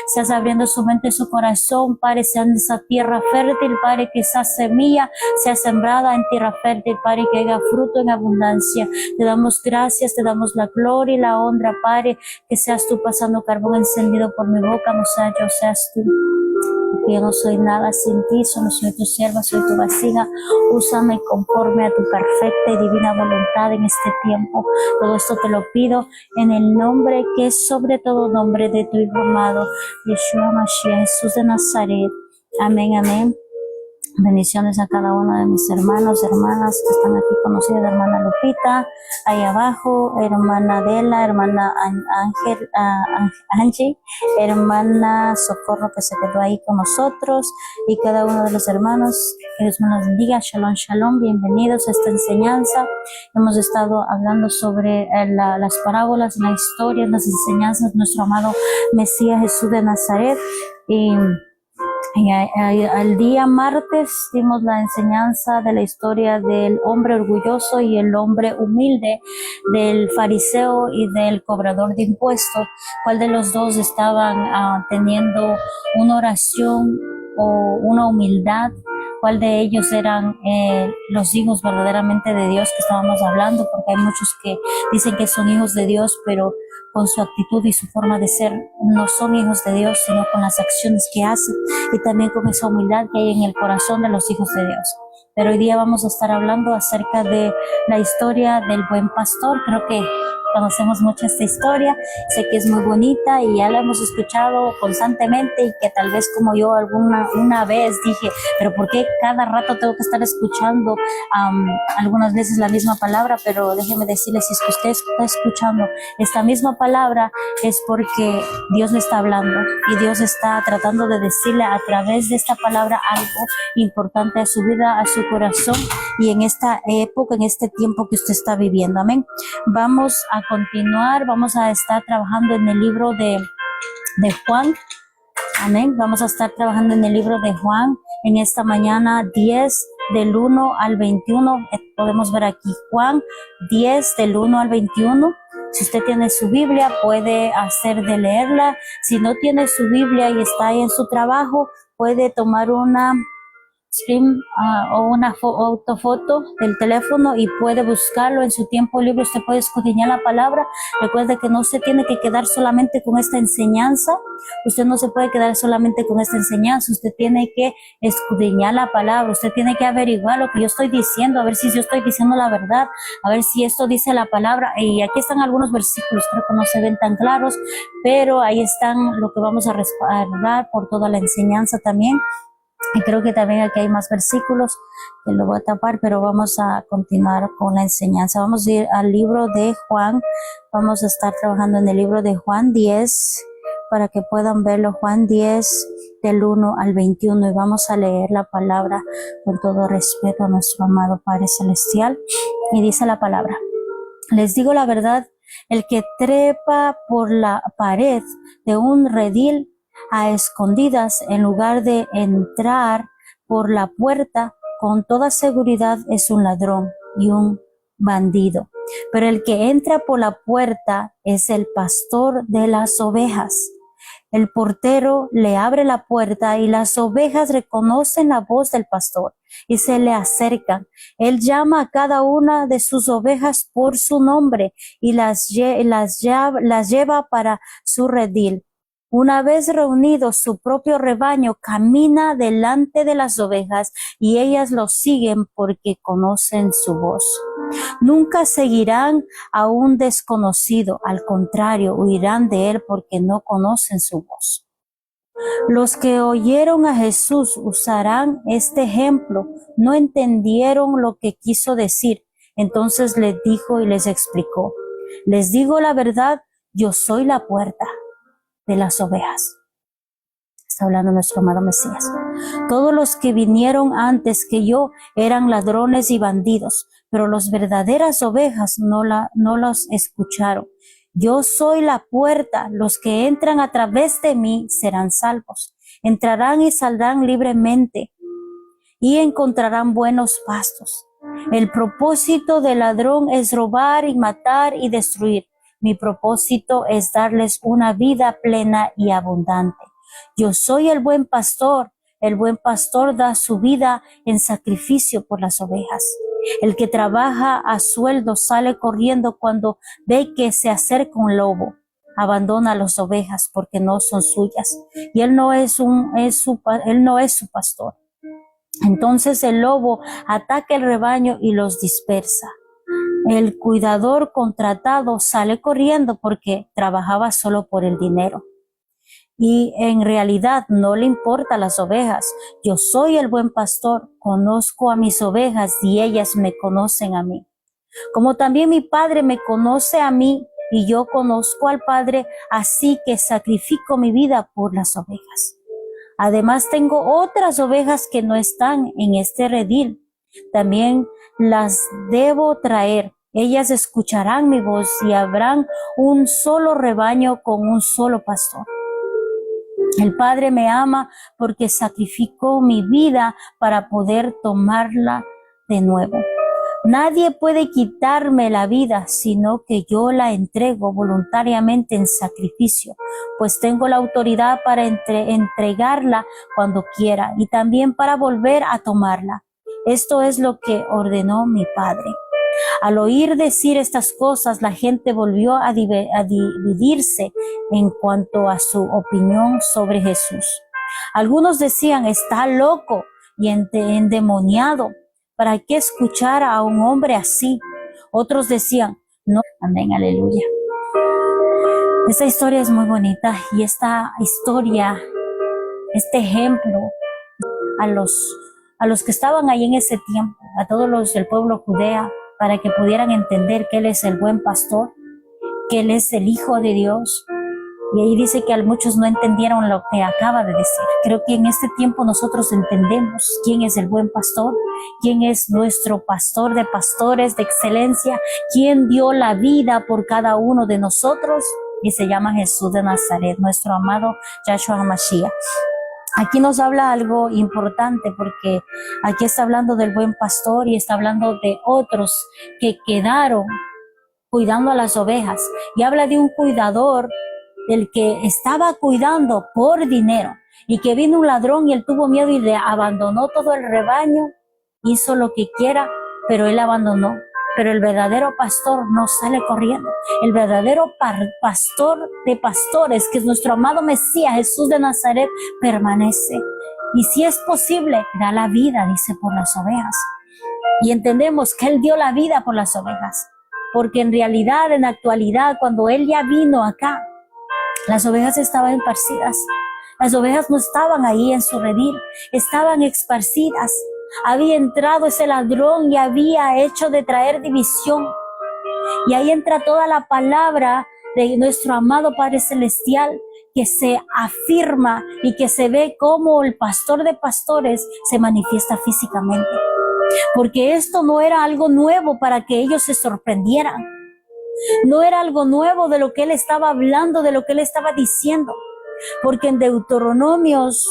seas abriendo su mente y su corazón, Padre, sean esa tierra fértil, Padre, que esa semilla sea sembrada en tierra fértil, Padre, que haya fruto en abundancia. Te damos gracias, te damos la gloria y la honra, Padre, que seas tú pasando carbón encendido por mi boca, no sea yo, seas tú. Porque yo no soy nada sin ti, solo soy tu sierva, soy tu vasija. Úsame conforme a tu perfecta y divina voluntad en este tiempo. Todo esto te lo pido en el nombre que es sobre todo nombre de tu Hijo amado, Yeshua Mashiach, Jesús de Nazaret. Amén, amén. Bendiciones a cada uno de mis hermanos, hermanas que están aquí conocidas, hermana Lupita, ahí abajo, hermana Adela, hermana Angie, hermana Socorro que se quedó ahí con nosotros y cada uno de los hermanos, que Dios me los bendiga. Shalom, shalom, bienvenidos a esta enseñanza. Hemos estado hablando sobre las parábolas, la historia, las enseñanzas de nuestro amado Mesías Jesús de Nazaret. Y al día martes dimos la enseñanza de la historia del hombre orgulloso y el hombre humilde, del fariseo y del cobrador de impuestos. ¿Cuál de los dos estaban teniendo una oración o una humildad? ¿Cuál de ellos eran los hijos verdaderamente de Dios que estábamos hablando? Porque hay muchos que dicen que son hijos de Dios, pero con su actitud y su forma de ser no son hijos de Dios, sino con las acciones que hacen y también con esa humildad que hay en el corazón de los hijos de Dios. Pero hoy día vamos a estar hablando acerca de la historia del buen pastor. Creo que conocemos mucho esta historia, sé que es muy bonita y ya la hemos escuchado constantemente y que tal vez como yo una vez dije, pero ¿por qué cada rato tengo que estar escuchando algunas veces la misma palabra? Pero déjeme decirles, si es que usted está escuchando esta misma palabra es porque Dios le está hablando y Dios está tratando de decirle a través de esta palabra algo importante a su vida, a su corazón y en esta época, en este tiempo que usted está viviendo. Amén. Vamos a continuar, vamos a estar trabajando en el libro de Juan. Amén. Vamos a estar trabajando en el libro de Juan en esta mañana 10 del 1 al 21. Podemos ver aquí Juan 10 del 1 al 21. Si usted tiene su Biblia, puede hacer de leerla. Si no tiene su Biblia y está ahí en su trabajo, puede tomar una screen o una autofoto del teléfono y puede buscarlo en su tiempo libre. Usted puede escudriñar la palabra. Recuerde que no se tiene que quedar solamente con esta enseñanza. Usted no se puede quedar solamente con esta enseñanza. Usted tiene que escudriñar la palabra. Usted tiene que averiguar lo que yo estoy diciendo, a ver si yo estoy diciendo la verdad, a ver si esto dice la palabra. Y aquí están algunos versículos, creo que no se ven tan claros, pero ahí están lo que vamos a respaldar por toda la enseñanza también. Y creo que también aquí hay más versículos que lo voy a tapar, pero vamos a continuar con la enseñanza. Vamos a ir al libro de Juan. Vamos a estar trabajando en el libro de Juan 10 para que puedan verlo. Juan 10 del 1 al 21 y vamos a leer la palabra con todo respeto a nuestro amado Padre Celestial. Y dice la palabra: les digo la verdad, el que trepa por la pared de un redil a escondidas en lugar de entrar por la puerta, con toda seguridad es un ladrón y un bandido. Pero el que entra por la puerta es el pastor de las ovejas. El portero le abre la puerta y las ovejas reconocen la voz del pastor y se le acercan. Él llama a cada una de sus ovejas por su nombre y las lleva para su redil. Una vez reunido su propio rebaño, camina delante de las ovejas y ellas lo siguen porque conocen su voz. Nunca seguirán a un desconocido, al contrario, huirán de él porque no conocen su voz. Los que oyeron a Jesús usarán este ejemplo, no entendieron lo que quiso decir. Entonces les dijo y les explicó: les digo la verdad, yo soy la puerta de las ovejas. Está hablando nuestro amado Mesías. Todos los que vinieron antes que yo eran ladrones y bandidos, pero las verdaderas ovejas no los escucharon. Yo soy la puerta, los que entran a través de mí serán salvos. Entrarán y saldrán libremente y encontrarán buenos pastos. El propósito del ladrón es robar y matar y destruir. Mi propósito es darles una vida plena y abundante. Yo soy el buen pastor. El buen pastor da su vida en sacrificio por las ovejas. El que trabaja a sueldo sale corriendo cuando ve que se acerca un lobo. Abandona a las ovejas porque no son suyas. Y él no es su pastor. Entonces el lobo ataca el rebaño y los dispersa. El cuidador contratado sale corriendo porque trabajaba solo por el dinero. Y en realidad no le importa las ovejas. Yo soy el buen pastor, conozco a mis ovejas y ellas me conocen a mí. Como también mi Padre me conoce a mí y yo conozco al Padre, así que sacrifico mi vida por las ovejas. Además tengo otras ovejas que no están en este redil. También las debo traer. Ellas escucharán mi voz y habrán un solo rebaño con un solo pastor. El Padre me ama porque sacrificó mi vida para poder tomarla de nuevo. Nadie puede quitarme la vida, sino que yo la entrego voluntariamente en sacrificio, pues tengo la autoridad para entregarla cuando quiera y también para volver a tomarla. Esto es lo que ordenó mi Padre. Al oír decir estas cosas, la gente volvió a dividirse en cuanto a su opinión sobre Jesús. Algunos decían, está loco y endemoniado. ¿Para qué escuchar a un hombre así? Otros decían, no. Amén, aleluya. Esta historia es muy bonita y esta historia, este ejemplo a los que estaban ahí en ese tiempo, a todos los del pueblo judea, para que pudieran entender que Él es el buen pastor, que Él es el Hijo de Dios. Y ahí dice que a muchos no entendieron lo que acaba de decir. Creo que en este tiempo nosotros entendemos quién es el buen pastor, quién es nuestro pastor de pastores de excelencia, quién dio la vida por cada uno de nosotros, y se llama Jesús de Nazaret, nuestro amado Yahshua HaMashiach. Aquí nos habla algo importante porque aquí está hablando del buen pastor y está hablando de otros que quedaron cuidando a las ovejas. Y habla de un cuidador del que estaba cuidando por dinero y que vino un ladrón y él tuvo miedo y le abandonó todo el rebaño, hizo lo que quiera, pero él abandonó. Pero el verdadero pastor no sale corriendo. El verdadero pastor de pastores, que es nuestro amado Mesías, Jesús de Nazaret, permanece. Y si es posible, da la vida, dice, por las ovejas. Y entendemos que Él dio la vida por las ovejas. Porque en realidad, en la actualidad, cuando Él ya vino acá, las ovejas estaban esparcidas. Las ovejas no estaban ahí en su redil, estaban esparcidas. Había entrado ese ladrón y había hecho de traer división. Y ahí entra toda la palabra de nuestro amado Padre Celestial, que se afirma y que se ve como el pastor de pastores se manifiesta físicamente. Porque esto no era algo nuevo para que ellos se sorprendieran. No era algo nuevo de lo que él estaba hablando, de lo que él estaba diciendo. Porque en Deuteronomios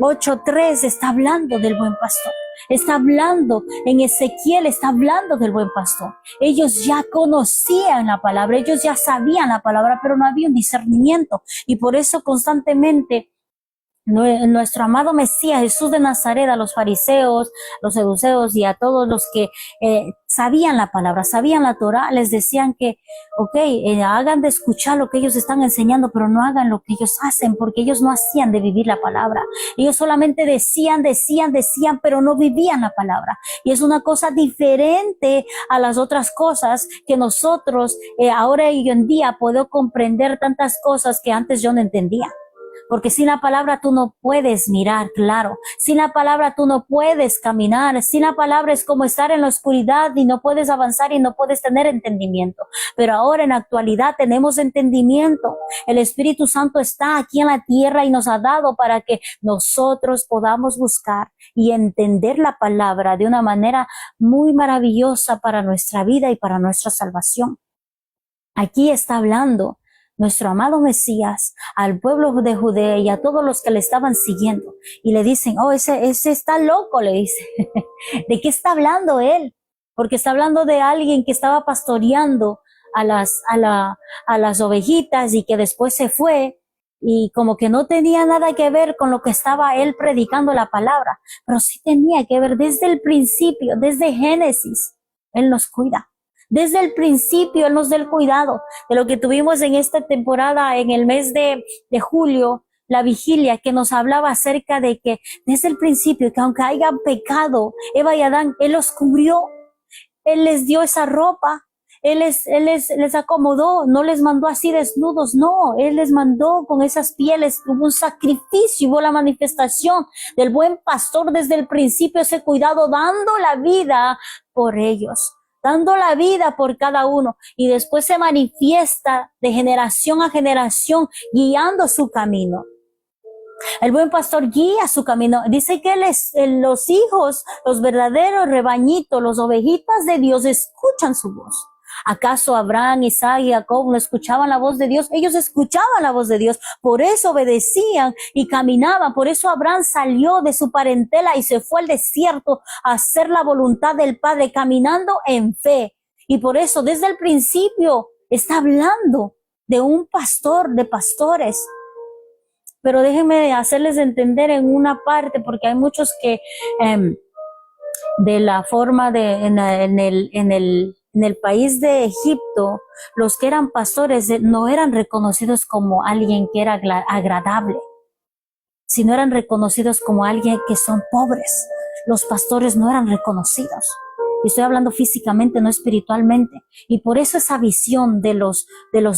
8:3 está hablando del buen pastor. Está hablando, en Ezequiel está hablando del buen pastor. Ellos ya conocían la palabra, ellos ya sabían la palabra, pero no había un discernimiento. Y por eso constantemente nuestro amado Mesías, Jesús de Nazaret, a los fariseos, los saduceos y a todos los que sabían la palabra, sabían la Torah, les decían que, hagan de escuchar lo que ellos están enseñando, pero no hagan lo que ellos hacen, porque ellos no hacían de vivir la palabra. Ellos solamente decían, pero no vivían la palabra. Y es una cosa diferente a las otras cosas que nosotros ahora y hoy en día puedo comprender tantas cosas que antes yo no entendía. Porque sin la palabra tú no puedes mirar claro. Sin la palabra tú no puedes caminar. Sin la palabra es como estar en la oscuridad y no puedes avanzar y no puedes tener entendimiento. Pero ahora en la actualidad tenemos entendimiento. El Espíritu Santo está aquí en la tierra y nos ha dado para que nosotros podamos buscar y entender la palabra de una manera muy maravillosa para nuestra vida y para nuestra salvación. Aquí está hablando nuestro amado Mesías al pueblo de Judea y a todos los que le estaban siguiendo. Y le dicen, ese está loco, le dice. ¿De qué está hablando él? Porque está hablando de alguien que estaba pastoreando a las ovejitas y que después se fue y como que no tenía nada que ver con lo que estaba él predicando la palabra, pero sí tenía que ver desde el principio, desde Génesis. Él nos cuida. Desde el principio Él nos da el cuidado de lo que tuvimos en esta temporada, en el mes de julio, la vigilia que nos hablaba acerca de que desde el principio, que aunque hayan pecado, Eva y Adán, Él los cubrió, Él les dio esa ropa, Él les acomodó, no les mandó así desnudos, no, Él les mandó con esas pieles, hubo un sacrificio, hubo la manifestación del buen pastor desde el principio, ese cuidado, dando la vida por ellos, dando la vida por cada uno, y después se manifiesta de generación a generación, guiando su camino. El buen pastor guía su camino. Dice que los hijos, los verdaderos rebañitos, los ovejitas de Dios escuchan su voz. ¿Acaso Abraham, Isaac y Jacob no escuchaban la voz de Dios? Ellos escuchaban la voz de Dios, por eso obedecían y caminaban. Por eso Abraham salió de su parentela y se fue al desierto a hacer la voluntad del Padre, caminando en fe. Y por eso desde el principio está hablando de un pastor, de pastores. Pero déjenme hacerles entender en una parte, porque hay muchos que de la forma en el país de Egipto, los que eran pastores no eran reconocidos como alguien que era agradable, sino eran reconocidos como alguien que son pobres. Los pastores no eran reconocidos. Y estoy hablando físicamente, no espiritualmente. Y por eso esa visión de los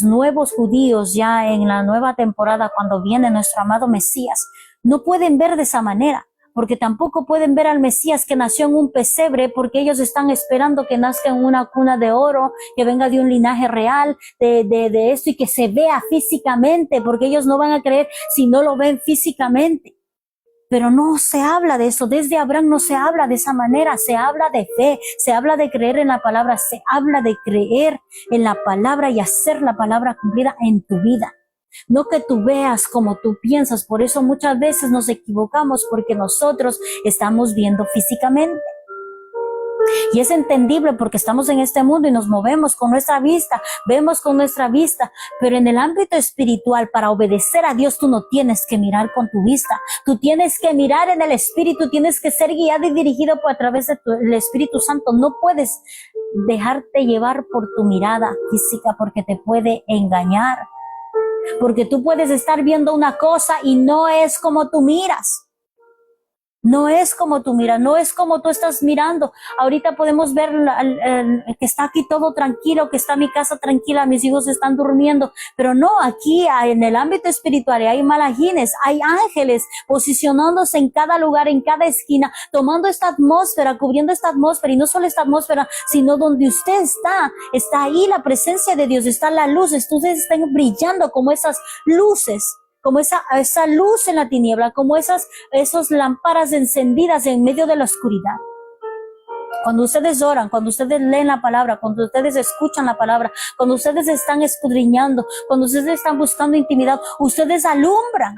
nuevos judíos ya en la nueva temporada, cuando viene nuestro amado Mesías, no pueden ver de esa manera, porque tampoco pueden ver al Mesías que nació en un pesebre, porque ellos están esperando que nazca en una cuna de oro, que venga de un linaje real, de esto, y que se vea físicamente, porque ellos no van a creer si no lo ven físicamente. Pero no se habla de eso, desde Abraham no se habla de esa manera, se habla de fe, se habla de creer en la palabra, se habla de creer en la palabra y hacer la palabra cumplida en tu vida. No que tú veas como tú piensas, por eso muchas veces nos equivocamos, porque nosotros estamos viendo físicamente. Y es entendible porque estamos en este mundo y nos movemos con nuestra vista, vemos con nuestra vista, pero en el ámbito espiritual, para obedecer a Dios, tú no tienes que mirar con tu vista, tú tienes que mirar en el Espíritu, tienes que ser guiado y dirigido a través del Espíritu Santo. No puedes dejarte llevar por tu mirada física, porque te puede engañar, porque tú puedes estar viendo una cosa y no es como tú miras. No es como tú miras, no es como tú estás mirando. Ahorita podemos ver que está aquí todo tranquilo, que está mi casa tranquila, mis hijos están durmiendo, pero no, aquí en el ámbito espiritual hay malajines, hay ángeles posicionándose en cada lugar, en cada esquina, tomando esta atmósfera, cubriendo esta atmósfera, y no solo esta atmósfera, sino donde usted está ahí la presencia de Dios, está la luz, ustedes están brillando como esas luces, como esa luz en la tiniebla, como esas lámparas encendidas en medio de la oscuridad. Cuando ustedes oran, cuando ustedes leen la palabra, cuando ustedes escuchan la palabra, cuando ustedes están escudriñando, cuando ustedes están buscando intimidad, ustedes alumbran.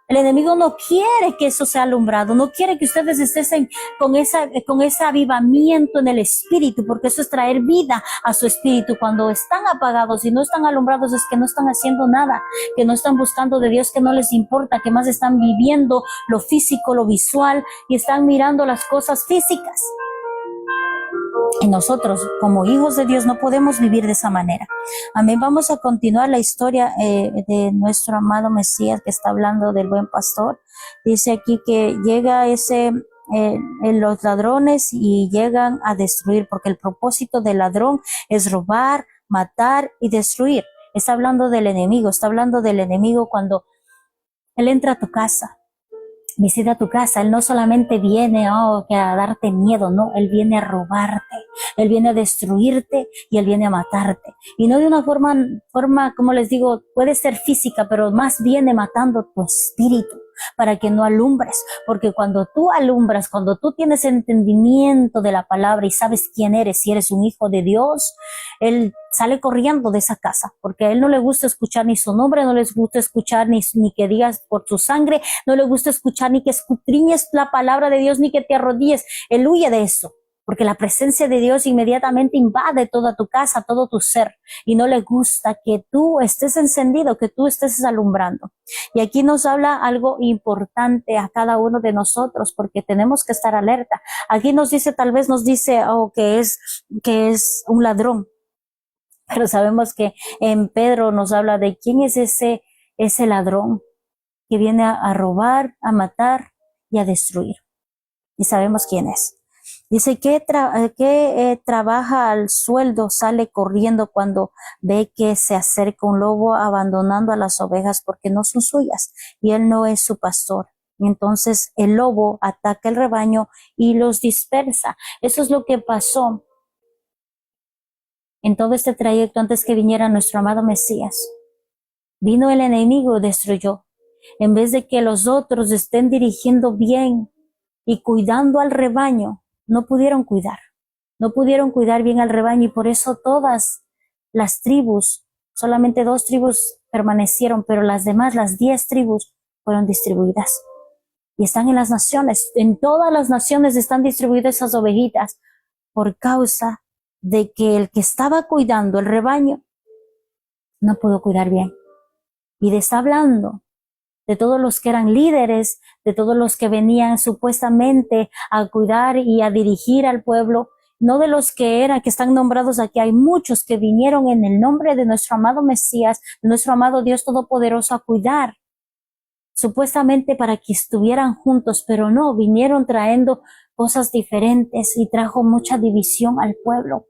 El enemigo no quiere que eso sea alumbrado, no quiere que ustedes estén con ese avivamiento en el espíritu, porque eso es traer vida a su espíritu. Cuando están apagados y no están alumbrados, es que no están haciendo nada, que no están buscando de Dios, que no les importa, que más están viviendo lo físico, lo visual, y están mirando las cosas físicas. Y nosotros, como hijos de Dios, no podemos vivir de esa manera. Amén. Vamos a continuar la historia de nuestro amado Mesías, que está hablando del buen pastor. Dice aquí que llega los ladrones y llegan a destruir, porque el propósito del ladrón es robar, matar y destruir. Está hablando del enemigo, cuando él entra a tu casa. Visita tu casa, Él no solamente viene a darte miedo, no, Él viene a robarte, Él viene a destruirte y Él viene a matarte. Y no de una forma, como les digo, puede ser física, pero más viene matando tu espíritu para que no alumbres. Porque cuando tú alumbras, cuando tú tienes entendimiento de la palabra y sabes quién eres, si eres un hijo de Dios, Él sale corriendo de esa casa, porque a Él no le gusta escuchar ni su nombre, no les gusta escuchar ni que digas por tu sangre, no le gusta escuchar ni que escudriñes la palabra de Dios, ni que te arrodilles. Él huye de eso. porque la presencia de Dios inmediatamente invade toda tu casa, todo tu ser, y no le gusta que tú estés encendido, que tú estés alumbrando. Y aquí nos habla algo importante a cada uno de nosotros, porque tenemos que estar alerta. Aquí nos dice, tal vez nos dice, que es un ladrón, pero sabemos que en Pedro nos habla de quién es ese ladrón que viene a robar, a matar y a destruir. Y sabemos quién es. Dice que trabaja al sueldo, sale corriendo cuando ve que se acerca un lobo, abandonando a las ovejas porque no son suyas y él no es su pastor. Entonces el lobo ataca el rebaño y los dispersa. Eso es lo que pasó en todo este trayecto antes que viniera nuestro amado Mesías. Vino el enemigo y destruyó. En vez de que los otros estén dirigiendo bien y cuidando al rebaño, no pudieron cuidar bien al rebaño, y por eso todas las tribus, solamente 2 tribus permanecieron, pero las demás, las 10 tribus, fueron distribuidas. Y están en las naciones, en todas las naciones están distribuidas esas ovejitas, por causa de que el que estaba cuidando el rebaño no pudo cuidar bien. Y está hablando de todos los que eran líderes, de todos los que venían supuestamente a cuidar y a dirigir al pueblo, no de los que están nombrados aquí. Hay muchos que vinieron en el nombre de nuestro amado Mesías, de nuestro amado Dios Todopoderoso, a cuidar, supuestamente para que estuvieran juntos, pero no, vinieron trayendo cosas diferentes y trajo mucha división al pueblo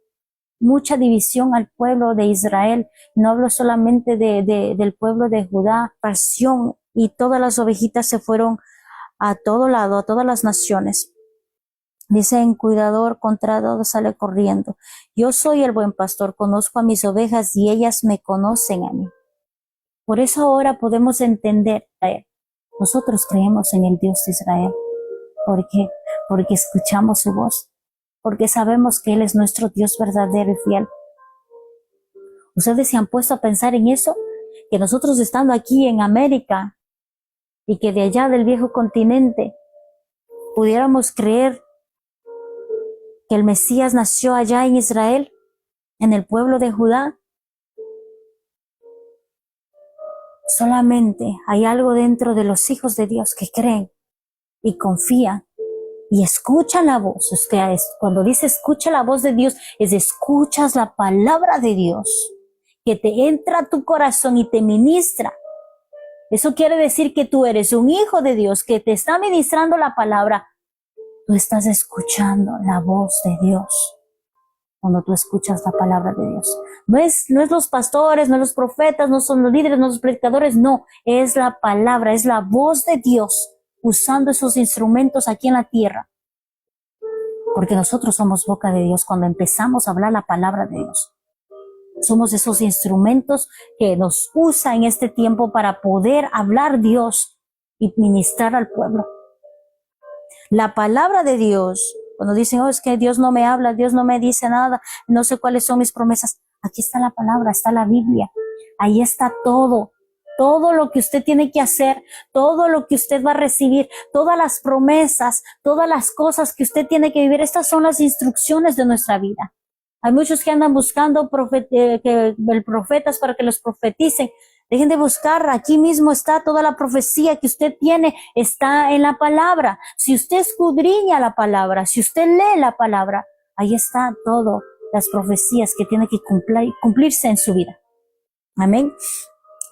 de Israel. No hablo solamente del pueblo de Judá, pasión, y todas las ovejitas se fueron a todo lado, a todas las naciones. Dice, en cuidador contra todo sale corriendo. Yo soy el buen pastor, conozco a mis ovejas y ellas me conocen a mí. Por eso ahora podemos entender, nosotros creemos en el Dios de Israel. ¿Por qué? Porque escuchamos su voz, porque sabemos que Él es nuestro Dios verdadero y fiel. ¿Ustedes se han puesto a pensar en eso? Que nosotros estando aquí en América y que de allá del viejo continente pudiéramos creer que el Mesías nació allá en Israel, en el pueblo de Judá. Solamente hay algo dentro de los hijos de Dios que creen y confían y escuchan la voz. Es que cuando dice escucha la voz de Dios, es escuchas la palabra de Dios, que te entra a tu corazón y te ministra. Eso quiere decir que tú eres un hijo de Dios, que te está ministrando la palabra. Tú estás escuchando la voz de Dios cuando tú escuchas la palabra de Dios. No es los pastores, no los profetas, no son los líderes, no los predicadores, no. Es la palabra, es la voz de Dios usando esos instrumentos aquí en la tierra. Porque nosotros somos boca de Dios cuando empezamos a hablar la palabra de Dios. Somos esos instrumentos que nos usa en este tiempo para poder hablar Dios y ministrar al pueblo. La palabra de Dios, cuando dicen, es que Dios no me habla, Dios no me dice nada, no sé cuáles son mis promesas. Aquí está la palabra, está la Biblia. Ahí está todo lo que usted tiene que hacer, todo lo que usted va a recibir, todas las promesas, todas las cosas que usted tiene que vivir. Estas son las instrucciones de nuestra vida. Hay muchos que andan buscando profetas para que los profeticen. Dejen de buscar, aquí mismo está toda la profecía que usted tiene, está en la palabra. Si usted escudriña la palabra, si usted lee la palabra, ahí está todo, las profecías que tienen que cumplirse en su vida. Amén.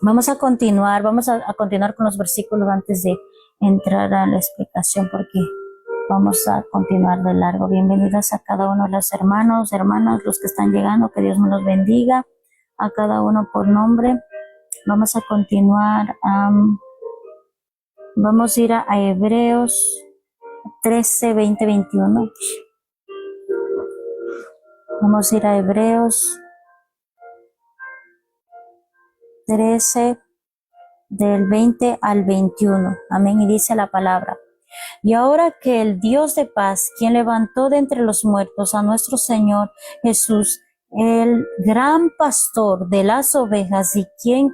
Vamos a continuar con los versículos antes de entrar a la explicación, porque vamos a continuar de largo. Bienvenidas a cada uno de los hermanos, hermanas, los que están llegando, que Dios me los bendiga, a cada uno por nombre. Vamos a continuar, vamos a ir a Hebreos 13, 20, 21. Vamos a ir a Hebreos 13, del 20 al 21. Amén. Y dice la palabra: y ahora que el Dios de paz, quien levantó de entre los muertos a nuestro Señor Jesús, el gran pastor de las ovejas, y quien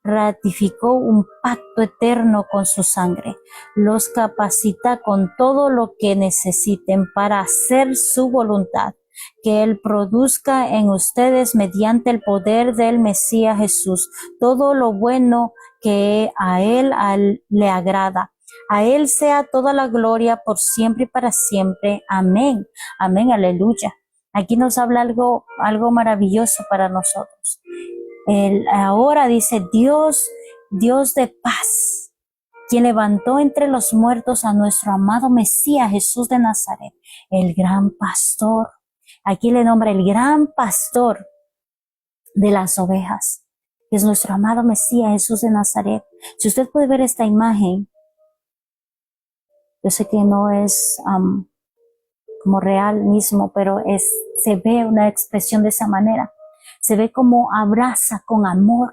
ratificó un pacto eterno con su sangre. Los capacita con todo lo que necesiten para hacer su voluntad, que Él produzca en ustedes mediante el poder del Mesías Jesús todo lo bueno que a Él le agrada. A Él sea toda la gloria por siempre y para siempre. Amén. Amén. Aleluya. Aquí nos habla algo maravilloso para nosotros. Ahora dice Dios de paz, quien levantó entre los muertos a nuestro amado Mesías Jesús de Nazaret, el gran pastor. Aquí le nombra el gran pastor de las ovejas, que es nuestro amado Mesías Jesús de Nazaret. Si usted puede ver esta imagen, yo sé que no es como real mismo, pero se ve una expresión de esa manera. Se ve como abraza con amor,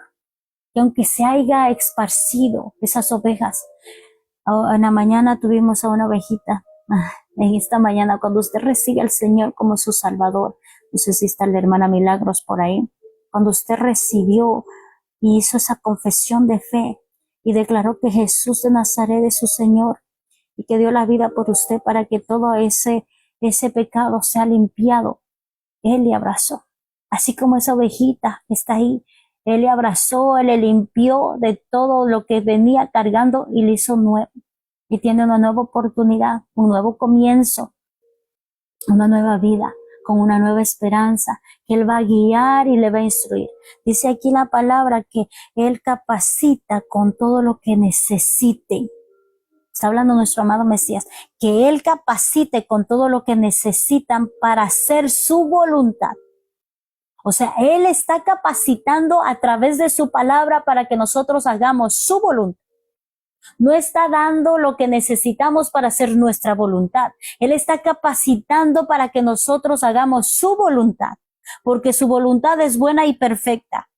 que aunque se haya esparcido esas ovejas. En la mañana tuvimos a una ovejita, en esta mañana, cuando usted recibe al Señor como su Salvador, no sé si está la hermana Milagros por ahí, cuando usted recibió y hizo esa confesión de fe y declaró que Jesús de Nazaret es su Señor y que dio la vida por usted para que todo ese pecado sea limpiado, Él le abrazó. Así como esa ovejita que está ahí, Él le abrazó, Él le limpió de todo lo que venía cargando y le hizo nuevo. Y tiene una nueva oportunidad, un nuevo comienzo, una nueva vida, con una nueva esperanza, que Él va a guiar y le va a instruir. Dice aquí la palabra que Él capacita con todo lo que necesite. Está hablando nuestro amado Mesías, que Él capacite con todo lo que necesitan para hacer su voluntad. O sea, Él está capacitando a través de su palabra para que nosotros hagamos su voluntad. No está dando lo que necesitamos para hacer nuestra voluntad. Él está capacitando para que nosotros hagamos su voluntad, porque su voluntad es buena y perfecta.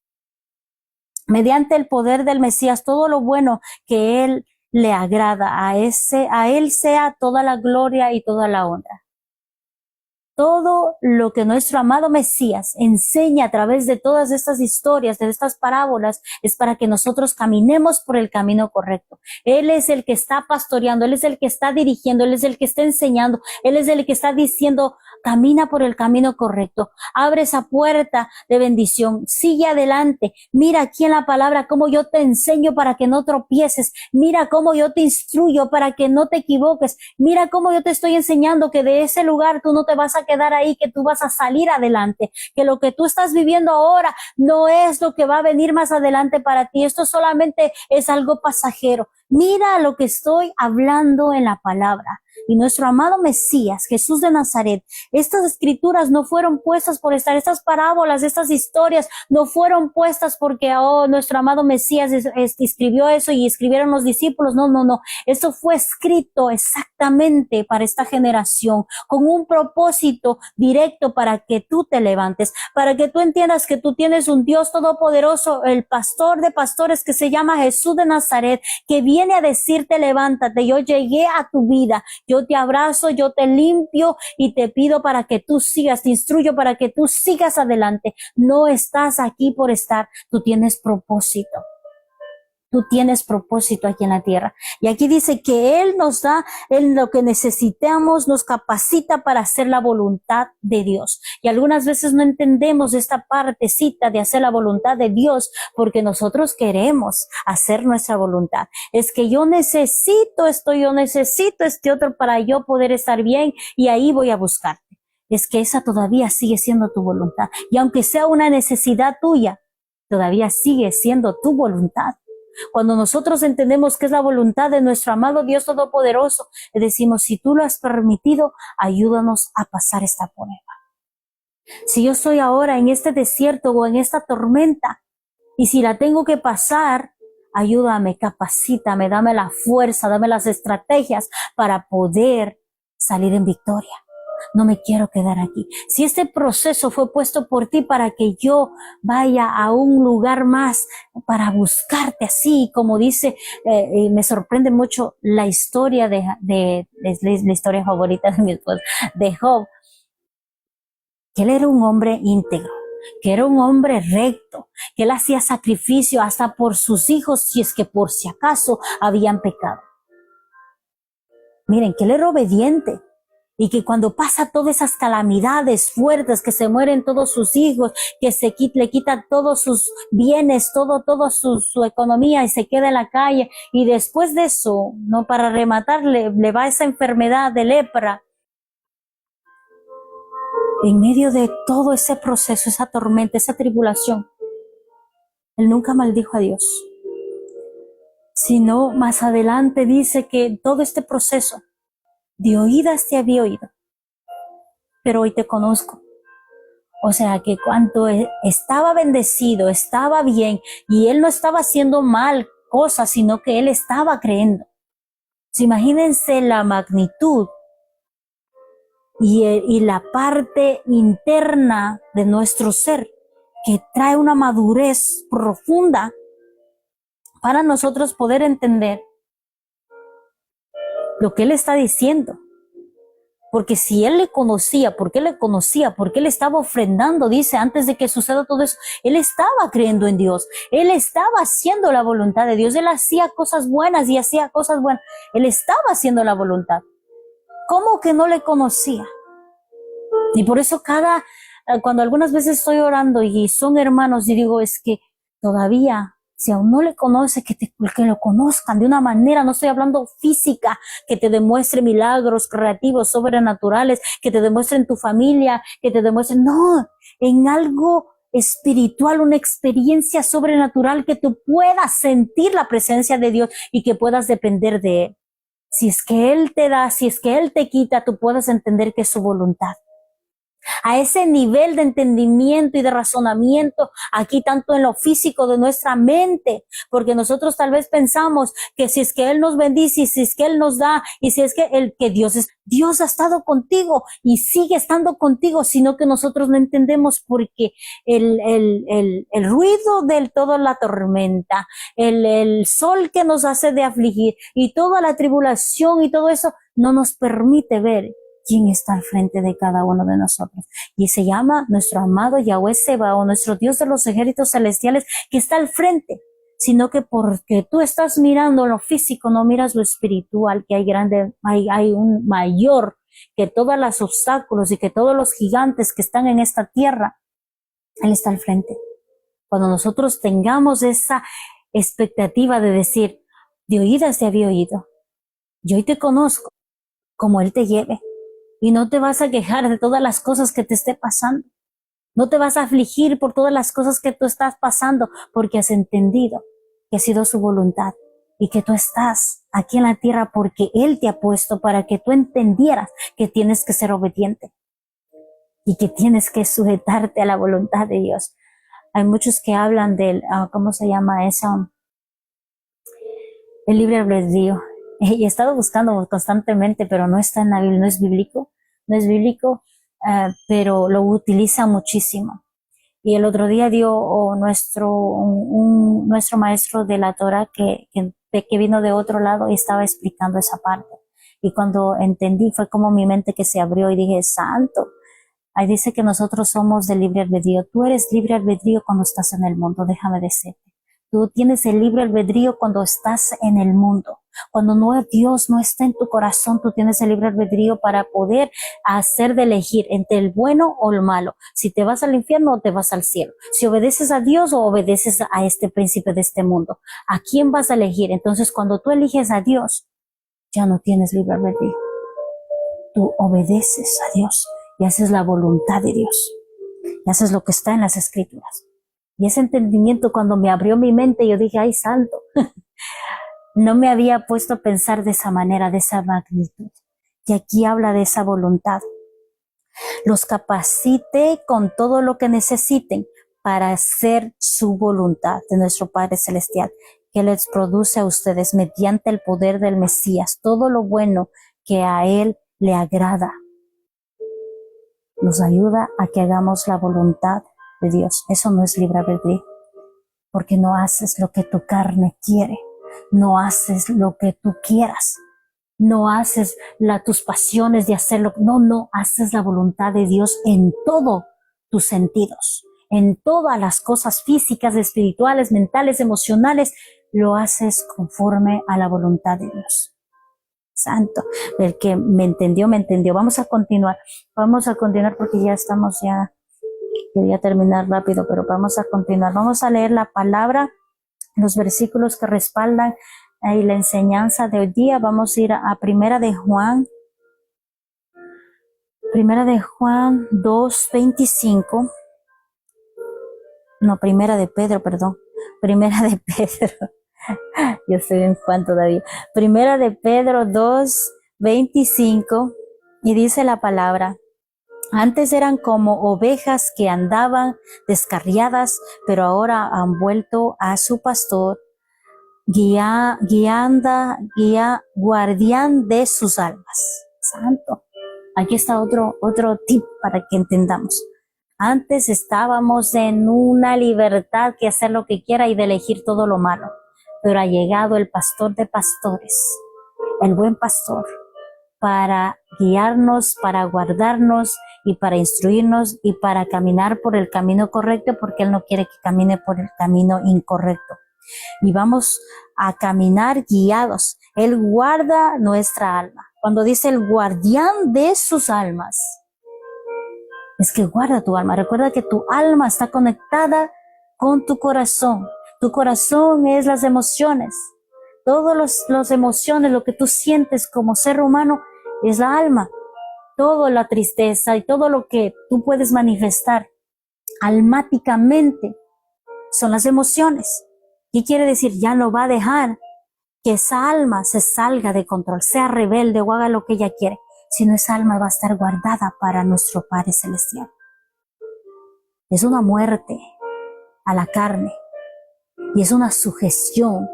Mediante el poder del Mesías, todo lo bueno que Él le agrada, a Él sea toda la gloria y toda la honra. Todo lo que nuestro amado Mesías enseña a través de todas estas historias, de estas parábolas, es para que nosotros caminemos por el camino correcto. Él es el que está pastoreando, Él es el que está dirigiendo, Él es el que está enseñando, Él es el que está diciendo, camina por el camino correcto, abre esa puerta de bendición, sigue adelante, mira aquí en la palabra cómo yo te enseño para que no tropieces, mira cómo yo te instruyo para que no te equivoques, mira cómo yo te estoy enseñando que de ese lugar tú no te vas a quedar ahí, que tú vas a salir adelante, que lo que tú estás viviendo ahora no es lo que va a venir más adelante para ti, esto solamente es algo pasajero. Mira lo que estoy hablando en la palabra. Y nuestro amado Mesías, Jesús de Nazaret, estas escrituras no fueron puestas por estar, estas parábolas, estas historias no fueron puestas porque, nuestro amado Mesías escribió eso y escribieron los discípulos. No. Esto fue escrito exactamente para esta generación, con un propósito directo para que tú te levantes, para que tú entiendas que tú tienes un Dios todopoderoso, el pastor de pastores que se llama Jesús de Nazaret, que viene a decirte, levántate, yo llegué a tu vida, yo te abrazo, yo te limpio y te pido para que tú sigas, te instruyo para que tú sigas adelante. No estás aquí por estar, tú tienes propósito. Tú tienes propósito aquí en la tierra. Y aquí dice que Él nos da lo que necesitamos, nos capacita para hacer la voluntad de Dios. Y algunas veces no entendemos esta partecita de hacer la voluntad de Dios porque nosotros queremos hacer nuestra voluntad. Es que yo necesito esto, yo necesito este otro para yo poder estar bien y ahí voy a buscarte. Es que esa todavía sigue siendo tu voluntad. Y aunque sea una necesidad tuya, todavía sigue siendo tu voluntad. Cuando nosotros entendemos que es la voluntad de nuestro amado Dios Todopoderoso, le decimos, si tú lo has permitido, ayúdanos a pasar esta prueba. Si yo estoy ahora en este desierto o en esta tormenta, y si la tengo que pasar, ayúdame, capacítame, dame la fuerza, dame las estrategias para poder salir en victoria. No me quiero quedar aquí. Si este proceso fue puesto por ti para que yo vaya a un lugar más para buscarte así, como dice, me sorprende mucho la historia la historia favorita de mi esposo, de Job, que él era un hombre íntegro. que era un hombre recto, que él hacía sacrificio hasta por sus hijos si es que por si acaso habían pecado. Miren, que él era obediente y que cuando pasa todas esas calamidades fuertes, que se mueren todos sus hijos, que le quita todos sus bienes, toda su economía y se queda en la calle, y después de eso, no, para rematarle, le va esa enfermedad de lepra. En medio de todo ese proceso, esa tormenta, esa tribulación, él nunca maldijo a Dios, sino más adelante dice que todo este proceso de oídas te había oído, pero hoy te conozco. O sea que cuando estaba bendecido, estaba bien, y él no estaba haciendo mal cosas, sino que él estaba creyendo. Imagínense la magnitud y la parte interna de nuestro ser, que trae una madurez profunda para nosotros poder entender lo que él está diciendo. Porque si él le conocía, porque él estaba ofrendando, dice, antes de que suceda todo eso, él estaba creyendo en Dios, él estaba haciendo la voluntad de Dios, él hacía cosas buenas y hacía cosas buenas, él estaba haciendo la voluntad. ¿Cómo que no le conocía? Y por eso cuando algunas veces estoy orando y son hermanos y digo, es que todavía, si aún no le conoce, que lo conozcan de una manera, no estoy hablando física, que te demuestre milagros creativos, sobrenaturales, que te demuestre en tu familia, que te demuestre, no, en algo espiritual, una experiencia sobrenatural, que tú puedas sentir la presencia de Dios y que puedas depender de Él. Si es que Él te da, si es que Él te quita, tú puedes entender que es su voluntad. A ese nivel de entendimiento y de razonamiento, aquí tanto en lo físico de nuestra mente, porque nosotros tal vez pensamos que si es que Él nos bendice, y si es que Él nos da, y si es que Dios ha estado contigo y sigue estando contigo, sino que nosotros no entendemos porque el ruido de toda la tormenta, el sol que nos hace de afligir y toda la tribulación y todo eso no nos permite ver quién está al frente de cada uno de nosotros. Y se llama nuestro amado Yahweh Sebaot, nuestro Dios de los ejércitos celestiales, que está al frente, sino que porque tú estás mirando lo físico, no miras lo espiritual, que hay un mayor que todos los obstáculos y que todos los gigantes que están en esta tierra. Él está al frente. Cuando nosotros tengamos esa expectativa de decir, de oídas te había oído, yo hoy te conozco, como Él te lleve. Y no te vas a quejar de todas las cosas que te esté pasando. No te vas a afligir por todas las cosas que tú estás pasando, porque has entendido que ha sido su voluntad y que tú estás aquí en la tierra porque Él te ha puesto para que tú entendieras que tienes que ser obediente y que tienes que sujetarte a la voluntad de Dios. Hay muchos que hablan del, ¿cómo se llama eso? El libre albedrío. Y he estado buscando constantemente, pero no está en la Biblia, no es bíblico, pero lo utiliza muchísimo. Y el otro día dio nuestro maestro de la Torah que vino de otro lado y estaba explicando esa parte. Y cuando entendí fue como mi mente que se abrió y dije, santo, ahí dice que nosotros somos de libre albedrío. Tú eres libre albedrío cuando estás en el mundo, déjame decirte. Tú tienes el libre albedrío cuando estás en el mundo. Cuando Dios no está en tu corazón, tú tienes el libre albedrío para poder de elegir entre el bueno o el malo. Si te vas al infierno o te vas al cielo. Si obedeces a Dios o obedeces a este príncipe de este mundo. ¿A quién vas a elegir? Entonces, cuando tú eliges a Dios, ya no tienes libre albedrío. Tú obedeces a Dios y haces la voluntad de Dios. Y haces lo que está en las Escrituras. Y ese entendimiento, cuando me abrió mi mente, yo dije, ¡ay, santo! No me había puesto a pensar de esa manera, de esa magnitud. Y aquí habla de esa voluntad. Los capacite con todo lo que necesiten para hacer su voluntad de nuestro Padre Celestial, que les produce a ustedes mediante el poder del Mesías todo lo bueno que a Él le agrada. Nos ayuda a que hagamos la voluntad de Dios. Eso no es libre albedrío, porque no haces lo que tu carne quiere. No haces lo que tú quieras, no haces tus pasiones de hacerlo, no haces la voluntad de Dios en todos tus sentidos, en todas las cosas físicas, espirituales, mentales, emocionales, lo haces conforme a la voluntad de Dios. Santo, el que me entendió, me entendió. Vamos a continuar porque quería terminar rápido, pero vamos a continuar. Vamos a leer la palabra, los versículos que respaldan la enseñanza de hoy día. Vamos a ir a Primera de Juan 2:25. No, Primera de Pedro. Yo estoy en Juan todavía. Primera de Pedro 2:25, y dice la palabra: antes eran como ovejas que andaban descarriadas, pero ahora han vuelto a su pastor, guardián de sus almas. Santo. Aquí está otro tip para que entendamos. Antes estábamos en una libertad que hacer lo que quiera y de elegir todo lo malo, pero ha llegado el pastor de pastores, el buen pastor, para guiarnos, para guardarnos y para instruirnos y para caminar por el camino correcto, porque Él no quiere que camine por el camino incorrecto. Y vamos a caminar guiados. Él guarda nuestra alma. Cuando dice el guardián de sus almas, es que guarda tu alma. Recuerda que tu alma está conectada con tu corazón. Tu corazón es las emociones. Todas las emociones, lo que tú sientes como ser humano, es la alma. Toda la tristeza y todo lo que tú puedes manifestar almáticamente son las emociones. ¿Qué quiere decir? Ya no va a dejar que esa alma se salga de control, sea rebelde o haga lo que ella quiere, sino esa alma va a estar guardada para nuestro Padre Celestial. Es una muerte a la carne y es una sujeción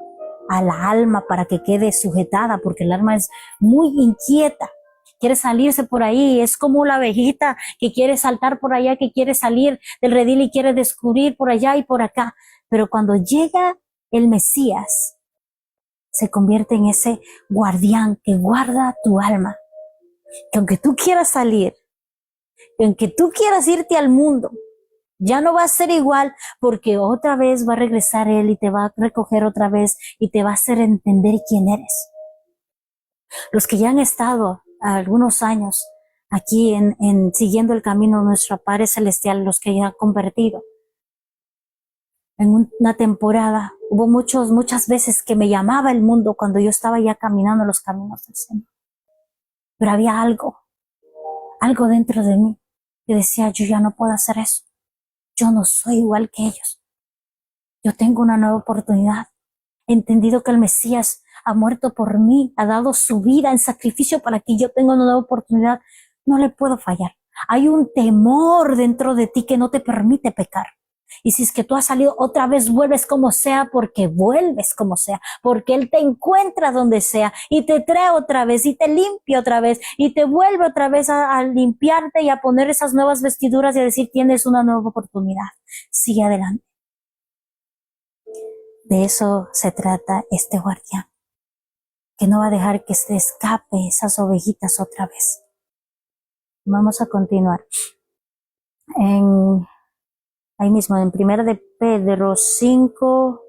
a la alma para que quede sujetada, porque el alma es muy inquieta, quiere salirse por ahí, es como la abejita que quiere saltar por allá, que quiere salir del redil y quiere descubrir por allá y por acá, pero cuando llega el Mesías, se convierte en ese guardián que guarda tu alma, que aunque tú quieras salir, que aunque tú quieras irte al mundo, ya no va a ser igual, porque otra vez va a regresar Él y te va a recoger otra vez y te va a hacer entender quién eres. Los que ya han estado algunos años aquí siguiendo el camino de nuestro Padre Celestial, los que ya han convertido, en una temporada hubo muchas veces que me llamaba el mundo cuando yo estaba ya caminando los caminos del Señor. Pero había algo dentro de mí que decía, yo ya no puedo hacer eso. Yo no soy igual que ellos. Yo tengo una nueva oportunidad. He entendido que el Mesías ha muerto por mí, ha dado su vida en sacrificio para que yo tenga una nueva oportunidad. No le puedo fallar. Hay un temor dentro de ti que no te permite pecar. Y si es que tú has salido otra vez, vuelves como sea, porque vuelves como sea, porque Él te encuentra donde sea y te trae otra vez y te limpia otra vez y te vuelve otra vez a limpiarte y a poner esas nuevas vestiduras y a decir, tienes una nueva oportunidad. Sigue adelante. De eso se trata este guardián, que no va a dejar que se escape esas ovejitas otra vez. Vamos a continuar. Ahí mismo, en Primera de Pedro 5,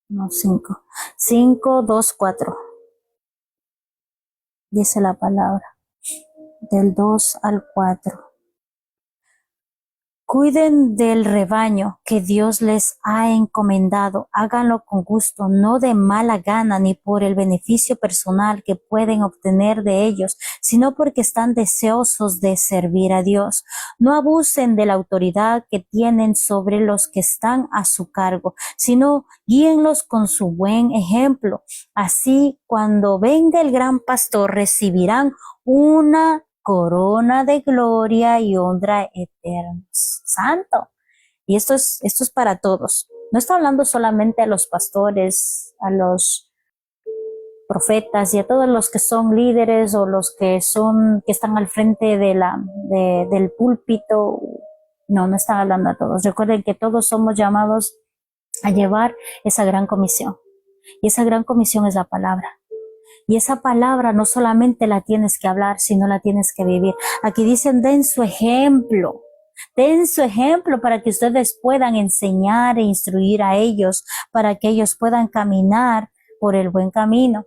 2, 4. Dice la palabra, del 2 al 4. Cuiden del rebaño que Dios les ha encomendado. Háganlo con gusto, no de mala gana ni por el beneficio personal que pueden obtener de ellos, sino porque están deseosos de servir a Dios. No abusen de la autoridad que tienen sobre los que están a su cargo, sino guíenlos con su buen ejemplo. Así, cuando venga el gran pastor, recibirán una corona de gloria y honra eternos. Santo. Y esto es para todos. No está hablando solamente a los pastores, a los profetas y a todos los que son líderes o los que están al frente del púlpito. No están hablando a todos. Recuerden que todos somos llamados a llevar esa gran comisión. Y esa gran comisión es la palabra. Y esa palabra no solamente la tienes que hablar, sino la tienes que vivir. Aquí dicen, den su ejemplo. Den su ejemplo para que ustedes puedan enseñar e instruir a ellos, para que ellos puedan caminar por el buen camino.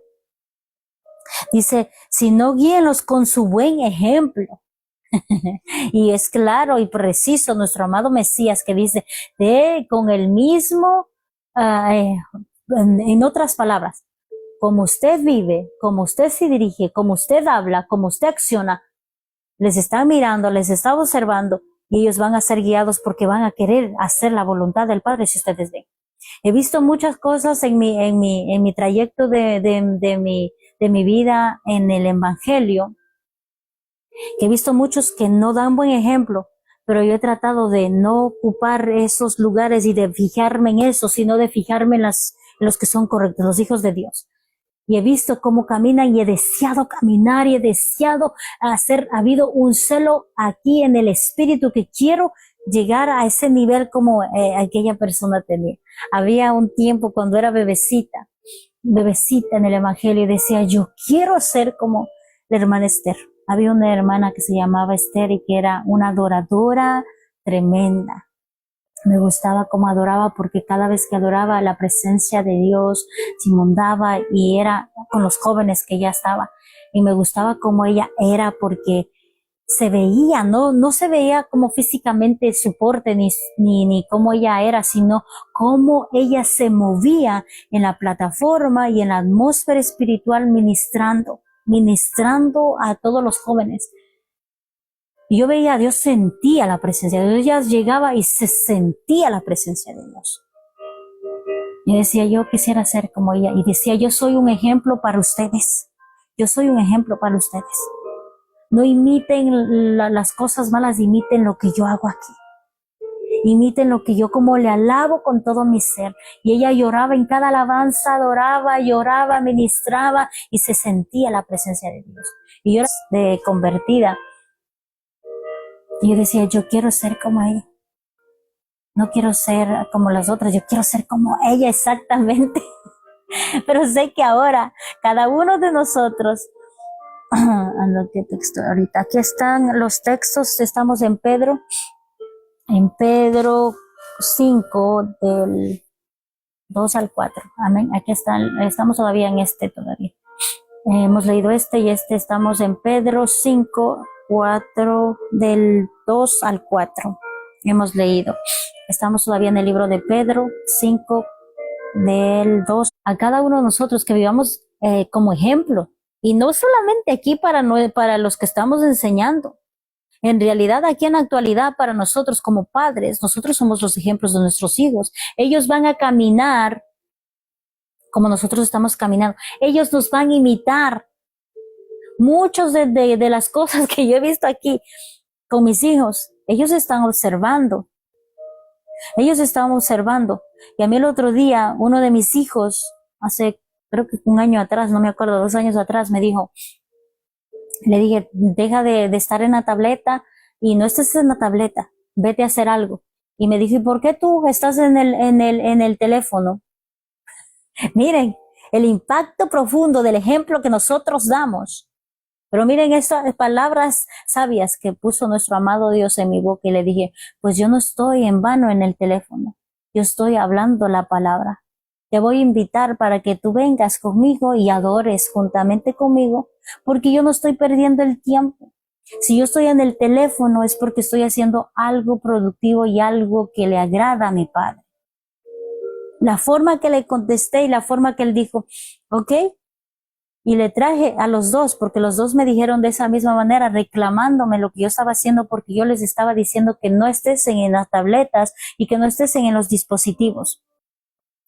Dice, si no, guíenlos con su buen ejemplo. Y es claro y preciso nuestro amado Mesías que dice, con el mismo, en otras palabras, como usted vive, como usted se dirige, como usted habla, como usted acciona, les están mirando, les está observando y ellos van a ser guiados porque van a querer hacer la voluntad del Padre si ustedes ven. He visto muchas cosas en mi trayecto de mi vida en el Evangelio, que he visto muchos que no dan buen ejemplo, pero yo he tratado de no ocupar esos lugares y de fijarme en eso, sino de fijarme en los que son correctos, los hijos de Dios. Y he visto cómo caminan y he deseado caminar y he deseado ha habido un celo aquí en el espíritu que quiero llegar a ese nivel como aquella persona tenía. Había un tiempo cuando era bebecita en el Evangelio y decía, yo quiero ser como la hermana Esther. Había una hermana que se llamaba Esther y que era una adoradora tremenda. Me gustaba cómo adoraba porque cada vez que adoraba la presencia de Dios se inundaba y era con los jóvenes que ella estaba. Y me gustaba cómo ella era porque se veía, no se veía como físicamente su porte ni cómo ella era, sino cómo ella se movía en la plataforma y en la atmósfera espiritual ministrando a todos los jóvenes. Y yo veía a Dios, sentía la presencia de Dios, ella llegaba y se sentía la presencia de Dios. Y decía, yo quisiera ser como ella. Y decía, yo soy un ejemplo para ustedes. Yo soy un ejemplo para ustedes. No imiten las cosas malas, imiten lo que yo hago aquí. Imiten lo que yo como le alabo con todo mi ser. Y ella lloraba en cada alabanza, adoraba, lloraba, ministraba y se sentía la presencia de Dios. Y yo era de convertida. Y yo decía, yo quiero ser como ella. No quiero ser como las otras, yo quiero ser como ella exactamente. Pero sé que ahora, cada uno de nosotros, ¿qué texto ahorita? Aquí están los textos, estamos en Pedro 5, del 2 al 4. Amén. Aquí están, estamos todavía en todavía. Hemos leído y estamos en Pedro 5, 4, del 2 al 4. Hemos leído. Estamos todavía en el libro de Pedro 5, del 2. A cada uno de nosotros que vivamos como ejemplo. Y no solamente aquí para los que estamos enseñando. En realidad, aquí en la actualidad, para nosotros como padres, nosotros somos los ejemplos de nuestros hijos. Ellos van a caminar como nosotros estamos caminando. Ellos nos van a imitar. Muchos de las cosas que yo he visto aquí con mis hijos, ellos están observando. Ellos estaban observando. Y a mí el otro día, uno de mis hijos, hace creo que un año atrás, no me acuerdo, 2 años atrás, me dijo, le dije, deja de estar en la tableta y no estés en la tableta, vete a hacer algo. Y me dijo, ¿y por qué tú estás en el teléfono? Miren, el impacto profundo del ejemplo que nosotros damos. Pero miren estas palabras sabias que puso nuestro amado Dios en mi boca y le dije, pues yo no estoy en vano en el teléfono, yo estoy hablando la palabra. Te voy a invitar para que tú vengas conmigo y adores juntamente conmigo, porque yo no estoy perdiendo el tiempo. Si yo estoy en el teléfono es porque estoy haciendo algo productivo y algo que le agrada a mi Padre. La forma que le contesté y la forma que él dijo, ¿ok? Y le traje a los dos, porque los dos me dijeron de esa misma manera, reclamándome lo que yo estaba haciendo, porque yo les estaba diciendo que no estés en las tabletas y que no estés en los dispositivos,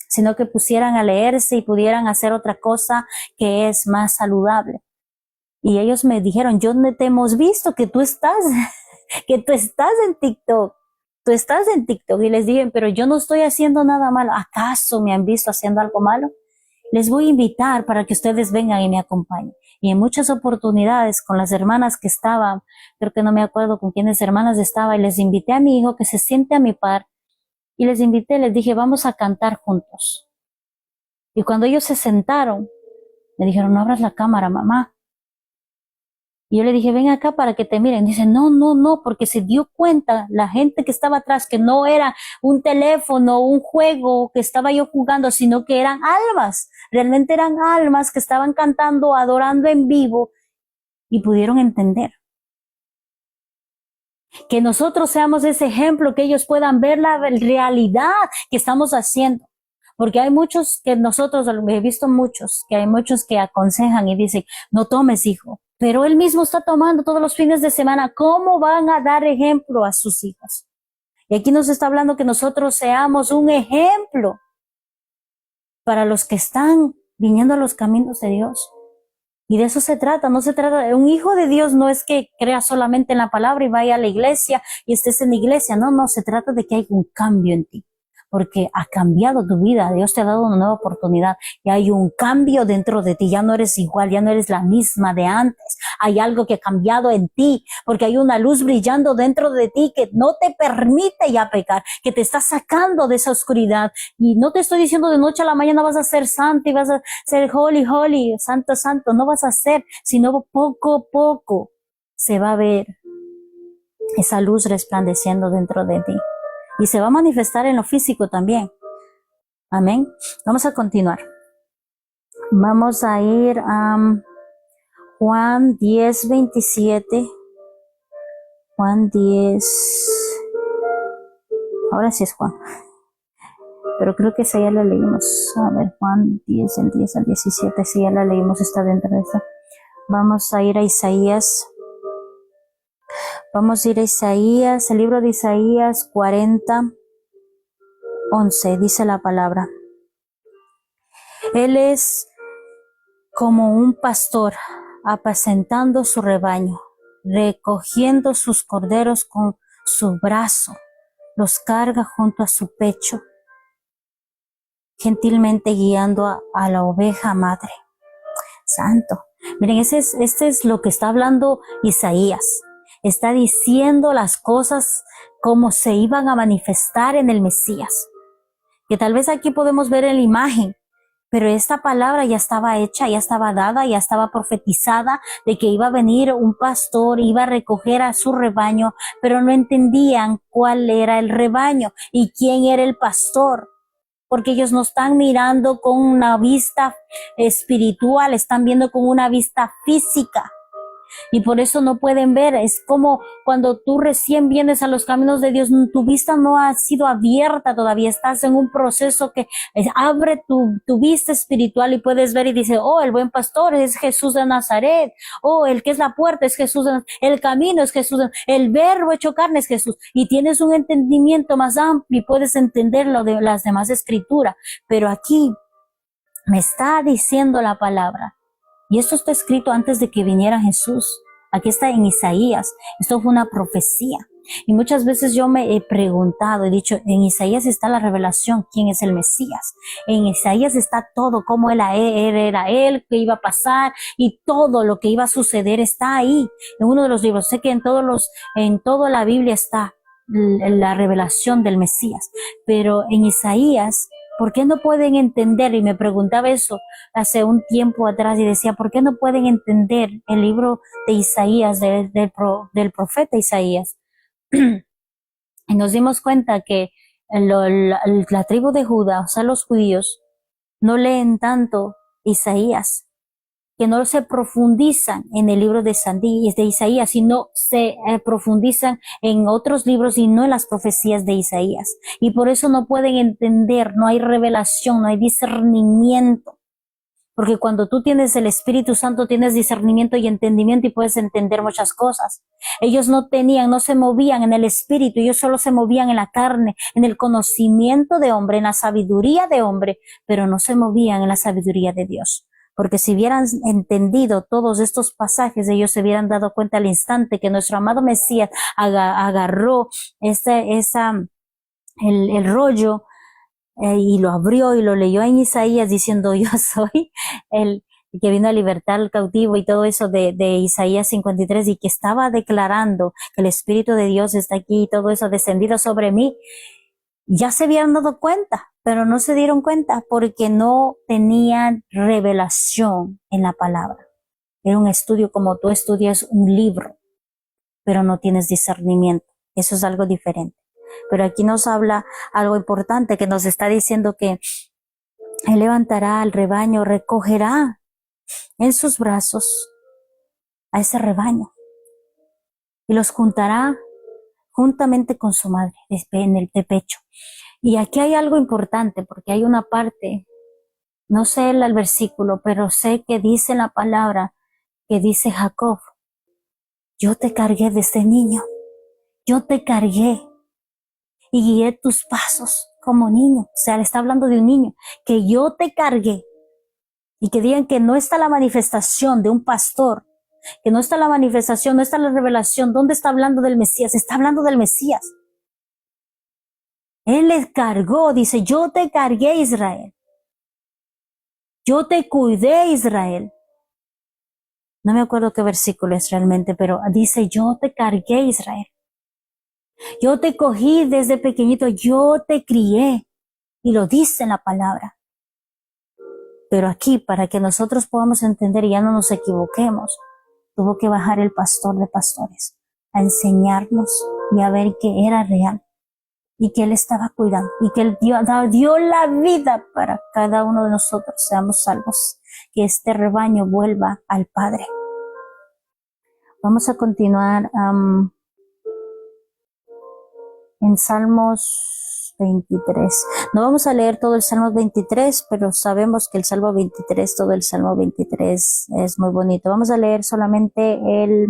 sino que pusieran a leerse y pudieran hacer otra cosa que es más saludable. Y ellos me dijeron, yo no te hemos visto que tú estás en TikTok. Tú estás en TikTok. Y les dije, pero yo no estoy haciendo nada malo. ¿Acaso me han visto haciendo algo malo? Les voy a invitar para que ustedes vengan y me acompañen. Y en muchas oportunidades con las hermanas que estaban, creo que no me acuerdo con quiénes hermanas estaba, y les invité a mi hijo que se siente a mi par. Y les invité, les dije, vamos a cantar juntos. Y cuando ellos se sentaron, Me dijeron, no abras la cámara, mamá. Y yo le dije, ven acá para que te miren. Dice, no, no, no, porque se dio cuenta la gente que estaba atrás que no era un teléfono, un juego que estaba yo jugando, sino que eran almas. Realmente eran almas que estaban cantando, adorando en vivo y pudieron entender. Que nosotros seamos ese ejemplo, que ellos puedan ver la realidad que estamos haciendo. Porque hay muchos que nosotros, he visto muchos, que hay muchos que aconsejan y dicen, no tomes, hijo. Pero él mismo está tomando todos los fines de semana. ¿Cómo van a dar ejemplo a sus hijos? Y aquí nos está hablando que nosotros seamos un ejemplo para los que están viniendo a los caminos de Dios. Y de eso se trata, no se trata, un hijo de Dios no es que crea solamente en la palabra y vaya a la iglesia y estés en la iglesia, no, no, se trata de que hay un cambio en ti, porque ha cambiado tu vida, Dios te ha dado una nueva oportunidad y hay un cambio dentro de ti, ya no eres igual, ya no eres la misma de antes, hay algo que ha cambiado en ti, porque hay una luz brillando dentro de ti que no te permite ya pecar, que te está sacando de esa oscuridad. Y no te estoy diciendo de noche a la mañana vas a ser santo y vas a ser holy, holy, santo, santo, no vas a ser, sino poco a poco se va a ver esa luz resplandeciendo dentro de ti. Y se va a manifestar en lo físico también. Amén. Vamos a continuar. Vamos a ir a Juan 10, 27. Juan 10. Ahora sí es Juan. Pero creo que esa ya la leímos. A ver, Juan 10, el 10 al 17. Sí, ya la leímos, está dentro de esta. Vamos a ir a Isaías. Vamos a ir a Isaías, el libro de Isaías 40, 11, dice la palabra. Él es como un pastor apacentando su rebaño, recogiendo sus corderos con su brazo, los carga junto a su pecho, gentilmente guiando a la oveja madre. Santo. Miren, este es lo que está hablando Isaías. Está diciendo las cosas como se iban a manifestar en el Mesías. Que tal vez aquí podemos ver en la imagen, pero esta palabra ya estaba hecha, ya estaba dada, ya estaba profetizada de que iba a venir un pastor, iba a recoger a su rebaño, pero no entendían cuál era el rebaño y quién era el pastor. Porque ellos no están mirando con una vista espiritual, están viendo con una vista física. Y por eso no pueden ver. Es como cuando tú recién vienes a los caminos de Dios, tu vista no ha sido abierta todavía, estás en un proceso que abre tu vista espiritual y puedes ver y dice, oh, el buen pastor es Jesús de Nazaret, oh, el que es la puerta es Jesús de Nazaret, el camino es Jesús, el verbo hecho carne es Jesús, y tienes un entendimiento más amplio y puedes entender lo de las demás escrituras. Pero aquí me está diciendo la palabra. Y esto está escrito antes de que viniera Jesús. Aquí está en Isaías. Esto fue una profecía. Y muchas veces yo me he preguntado, he dicho, en Isaías está la revelación, quién es el Mesías. En Isaías está todo, cómo él era él, qué iba a pasar y todo lo que iba a suceder está ahí. En uno de los libros, sé que en toda la Biblia está la revelación del Mesías. Pero en Isaías, ¿por qué no pueden entender? Y me preguntaba eso hace un tiempo atrás y decía, ¿por qué no pueden entender el libro de Isaías, del profeta Isaías? Y nos dimos cuenta que la tribu de Judá, o sea, los judíos, no leen tanto Isaías, que no se profundizan en el libro de Isaías, sino se profundizan en otros libros y no en las profecías de Isaías. Y por eso no pueden entender, no hay revelación, no hay discernimiento. Porque cuando tú tienes el Espíritu Santo, tienes discernimiento y entendimiento y puedes entender muchas cosas. Ellos no se movían en el Espíritu, ellos solo se movían en la carne, en el conocimiento de hombre, en la sabiduría de hombre, pero no se movían en la sabiduría de Dios. Porque si hubieran entendido todos estos pasajes, ellos se hubieran dado cuenta al instante que nuestro amado Mesías agarró el rollo y lo abrió y lo leyó en Isaías diciendo, yo soy el que vino a libertar al cautivo y todo eso de Isaías 53 y que estaba declarando que el Espíritu de Dios está aquí y todo eso descendido sobre mí. Ya se habían dado cuenta, pero no se dieron cuenta porque no tenían revelación en la palabra. Era un estudio como tú estudias un libro, pero no tienes discernimiento. Eso es algo diferente. Pero aquí nos habla algo importante que nos está diciendo que Él levantará al rebaño, recogerá en sus brazos a ese rebaño y los juntará juntamente con su madre en el pecho. Y aquí hay algo importante porque hay una parte, no sé el versículo, pero sé que dice la palabra que dice Jacob, yo te cargué desde niño, yo te cargué y guié tus pasos como niño. O sea, le está hablando de un niño, que yo te cargué. Y que digan que no está la manifestación de un pastor, que no está la manifestación, no está la revelación. ¿Dónde está hablando del Mesías? Está hablando del Mesías. Él les cargó, dice, yo te cargué, Israel. Yo te cuidé, Israel. No me acuerdo qué versículo es realmente, pero dice, yo te cargué, Israel. Yo te cogí desde pequeñito, yo te crié. Y lo dice en la palabra. Pero aquí, para que nosotros podamos entender y ya no nos equivoquemos, tuvo que bajar el pastor de pastores a enseñarnos y a ver que era real y que Él estaba cuidando y que Él dio la vida para cada uno de nosotros seamos salvos, que este rebaño vuelva al Padre. Vamos a continuar en Salmos 23. No vamos a leer todo el Salmo 23, pero sabemos que el Salmo 23, todo el Salmo 23 es muy bonito. Vamos a leer solamente el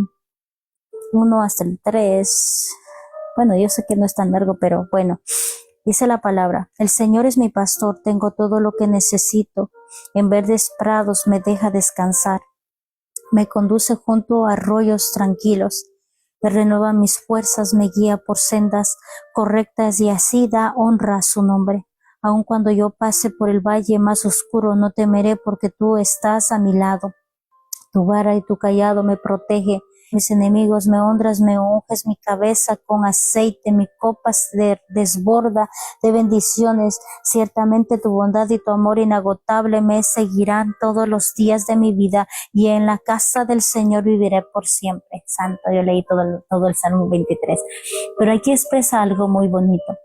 1 hasta el 3. Bueno, yo sé que no es tan largo, pero bueno. Dice la palabra, el Señor es mi pastor, tengo todo lo que necesito. En verdes prados me deja descansar. Me conduce junto a arroyos tranquilos. Me renueva mis fuerzas, me guía por sendas correctas y así da honra a su nombre. Aun cuando yo pase por el valle más oscuro, no temeré porque tú estás a mi lado. Tu vara y tu cayado me protege. Mis enemigos me honras, me unges mi cabeza con aceite, mi copa se desborda de bendiciones. Ciertamente tu bondad y tu amor inagotable me seguirán todos los días de mi vida y en la casa del Señor viviré por siempre. Santo, yo leí todo el Salmo 23, pero aquí expresa algo muy bonito.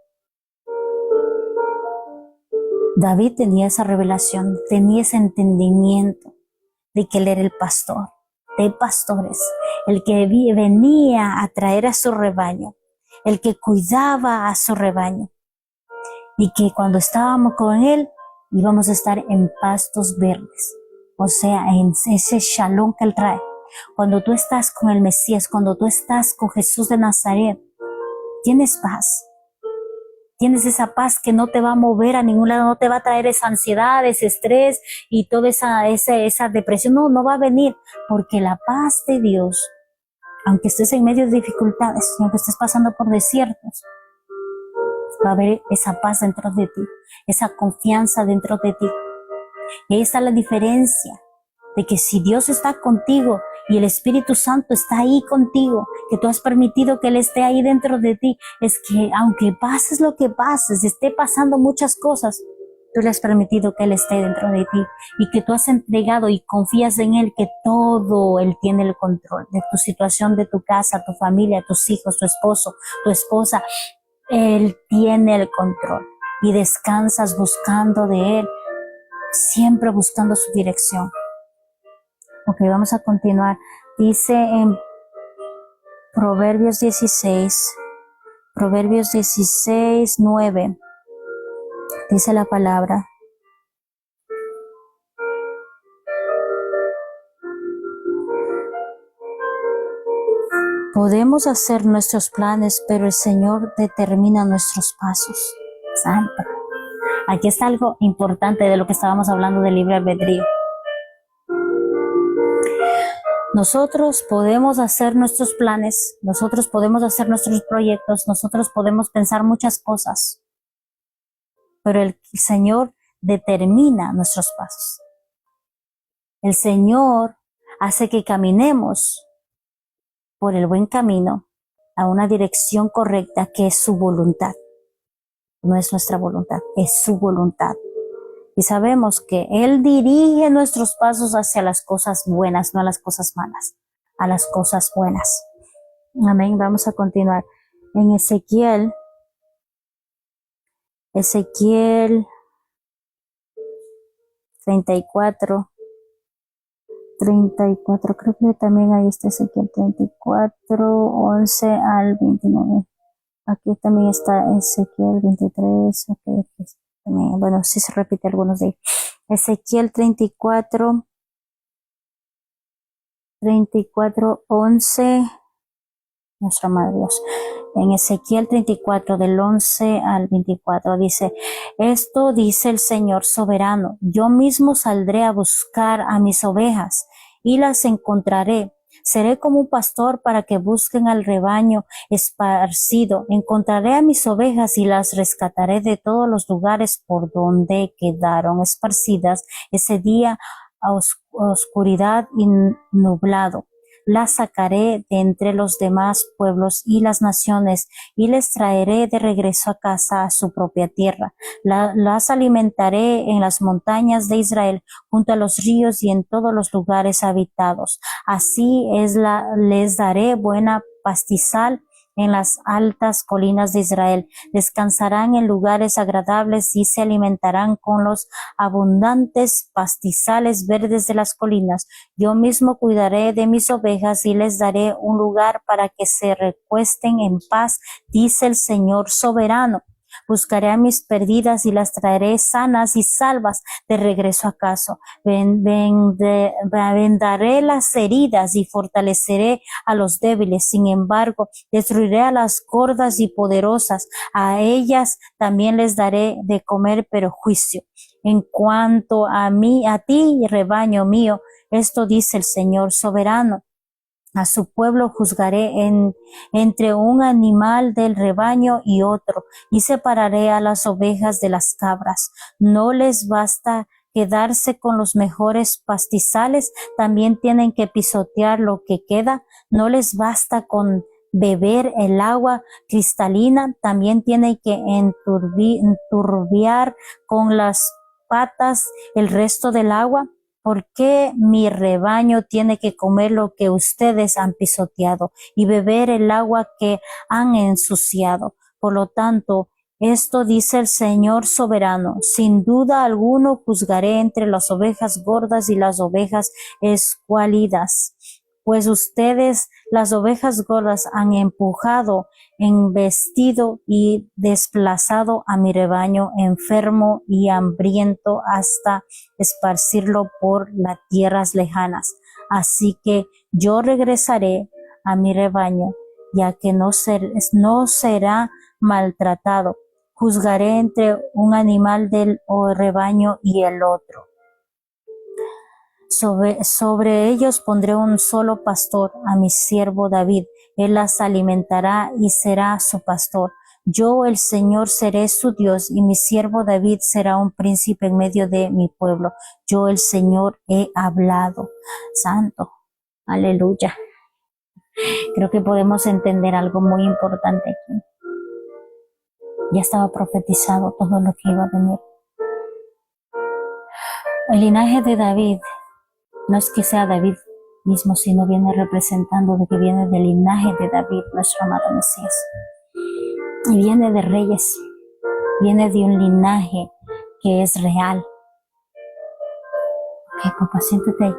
David tenía esa revelación, tenía ese entendimiento de que él era el pastor de pastores, el que venía a traer a su rebaño, el que cuidaba a su rebaño, y que cuando estábamos con él íbamos a estar en pastos verdes, o sea, en ese shalom que él trae. Cuando tú estás con el Mesías, cuando tú estás con Jesús de Nazaret, tienes paz. Tienes esa paz que no te va a mover a ningún lado, no te va a traer esa ansiedad, ese estrés y toda esa depresión. No va a venir, porque la paz de Dios, aunque estés en medio de dificultades, aunque estés pasando por desiertos, va a haber esa paz dentro de ti, esa confianza dentro de ti. Y ahí está la diferencia de que si Dios está contigo y el Espíritu Santo está ahí contigo, que tú has permitido que Él esté ahí dentro de ti, es que aunque pases lo que pases, esté pasando muchas cosas, tú le has permitido que Él esté dentro de ti y que tú has entregado y confías en Él, que todo Él tiene el control de tu situación, de tu casa, tu familia, tus hijos, tu esposo, tu esposa. Él tiene el control y descansas buscando de Él, siempre buscando su dirección. Ok, vamos a continuar. Dice en Proverbios 16, 9, dice la palabra. Podemos hacer nuestros planes, pero el Señor determina nuestros pasos. Santo. Aquí está algo importante de lo que estábamos hablando del libre albedrío. Nosotros podemos hacer nuestros planes, nosotros podemos hacer nuestros proyectos, nosotros podemos pensar muchas cosas, pero el Señor determina nuestros pasos. El Señor hace que caminemos por el buen camino a una dirección correcta que es su voluntad. No es nuestra voluntad, es su voluntad. Y sabemos que Él dirige nuestros pasos hacia las cosas buenas, no a las cosas malas, a las cosas buenas. Amén. Vamos a continuar. En Ezequiel 34, creo que también ahí está Ezequiel 34, 11 al 29. Aquí también está Ezequiel 23, okay. También, bueno, sí se repite algunos de ellos. Ezequiel 34, 11, nuestra madre Dios. En Ezequiel 34, del 11 al 24, dice: esto dice el Señor soberano, yo mismo saldré a buscar a mis ovejas y las encontraré. Seré como un pastor para que busquen al rebaño esparcido. Encontraré a mis ovejas y las rescataré de todos los lugares por donde quedaron esparcidas ese día a oscuridad y nublado. Las sacaré de entre los demás pueblos y las naciones y les traeré de regreso a casa a su propia tierra. Las alimentaré en las montañas de Israel, junto a los ríos y en todos los lugares habitados. Así les daré buena pastizal en las altas colinas de Israel. Descansarán en lugares agradables y se alimentarán con los abundantes pastizales verdes de las colinas. Yo mismo cuidaré de mis ovejas y les daré un lugar para que se recuesten en paz, dice el Señor soberano. Buscaré a mis perdidas y las traeré sanas y salvas de regreso a casa. Vendaré las heridas y fortaleceré a los débiles. Sin embargo, destruiré a las gordas y poderosas. A ellas también les daré de comer perjuicio. En cuanto a ti, rebaño mío, esto dice el Señor soberano: a su pueblo juzgaré entre un animal del rebaño y otro, y separaré a las ovejas de las cabras. No les basta quedarse con los mejores pastizales, también tienen que pisotear lo que queda. No les basta con beber el agua cristalina, también tienen que enturbiar con las patas el resto del agua. ¿Por qué mi rebaño tiene que comer lo que ustedes han pisoteado y beber el agua que han ensuciado? Por lo tanto, esto dice el Señor soberano: sin duda alguno juzgaré entre las ovejas gordas y las ovejas escuálidas, pues ustedes, las ovejas gordas, han empujado, embestido y desplazado a mi rebaño enfermo y hambriento hasta esparcirlo por las tierras lejanas. Así que yo regresaré a mi rebaño, ya que no será maltratado. Juzgaré entre un animal del rebaño y el otro. Sobre ellos pondré un solo pastor, a mi siervo David. Él las alimentará y será su pastor. Yo, el Señor, seré su Dios, y mi siervo David será un príncipe en medio de mi pueblo. Yo, el Señor, he hablado. Santo. Aleluya. Creo que podemos entender algo muy importante aquí. Ya estaba profetizado todo lo que iba a venir. El linaje de David no es que sea David mismo, sino viene representando de que viene del linaje de David, nuestro amado Mesías. Y viene de reyes, viene de un linaje que es real. Ok, papá, siéntate ahí.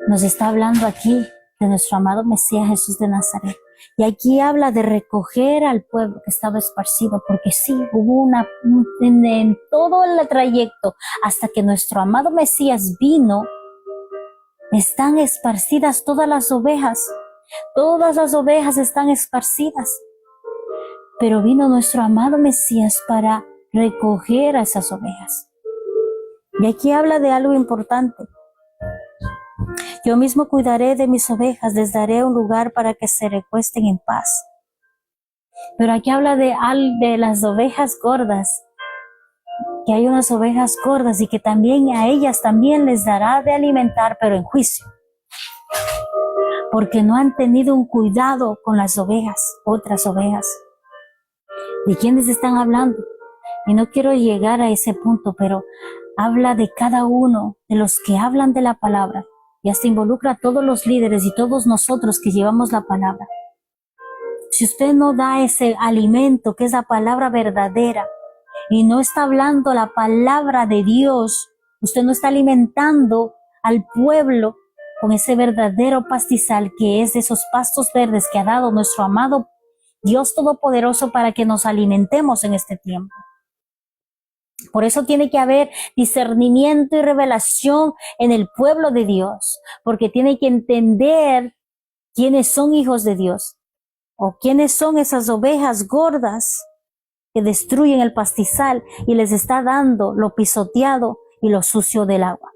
Nos está hablando aquí de nuestro amado Mesías Jesús de Nazaret. Y aquí habla de recoger al pueblo que estaba esparcido, porque sí, hubo en todo el trayecto hasta que nuestro amado Mesías vino, están esparcidas todas las ovejas están esparcidas, pero vino nuestro amado Mesías para recoger a esas ovejas. Y aquí habla de algo importante. Yo mismo cuidaré de mis ovejas, les daré un lugar para que se recuesten en paz. Pero aquí habla de las ovejas gordas, que hay unas ovejas gordas y que también a ellas también les dará de alimentar, pero en juicio, porque no han tenido un cuidado con las ovejas, otras ovejas. ¿De quiénes están hablando? Y no quiero llegar a ese punto, pero habla de cada uno de los que hablan de la palabra y hasta involucra a todos los líderes y todos nosotros que llevamos la palabra. Si usted no da ese alimento que es la palabra verdadera y no está hablando la palabra de Dios, usted no está alimentando al pueblo con ese verdadero pastizal que es de esos pastos verdes que ha dado nuestro amado Dios Todopoderoso para que nos alimentemos en este tiempo. Por eso tiene que haber discernimiento y revelación en el pueblo de Dios, porque tiene que entender quiénes son hijos de Dios o quiénes son esas ovejas gordas que destruyen el pastizal y les está dando lo pisoteado y lo sucio del agua.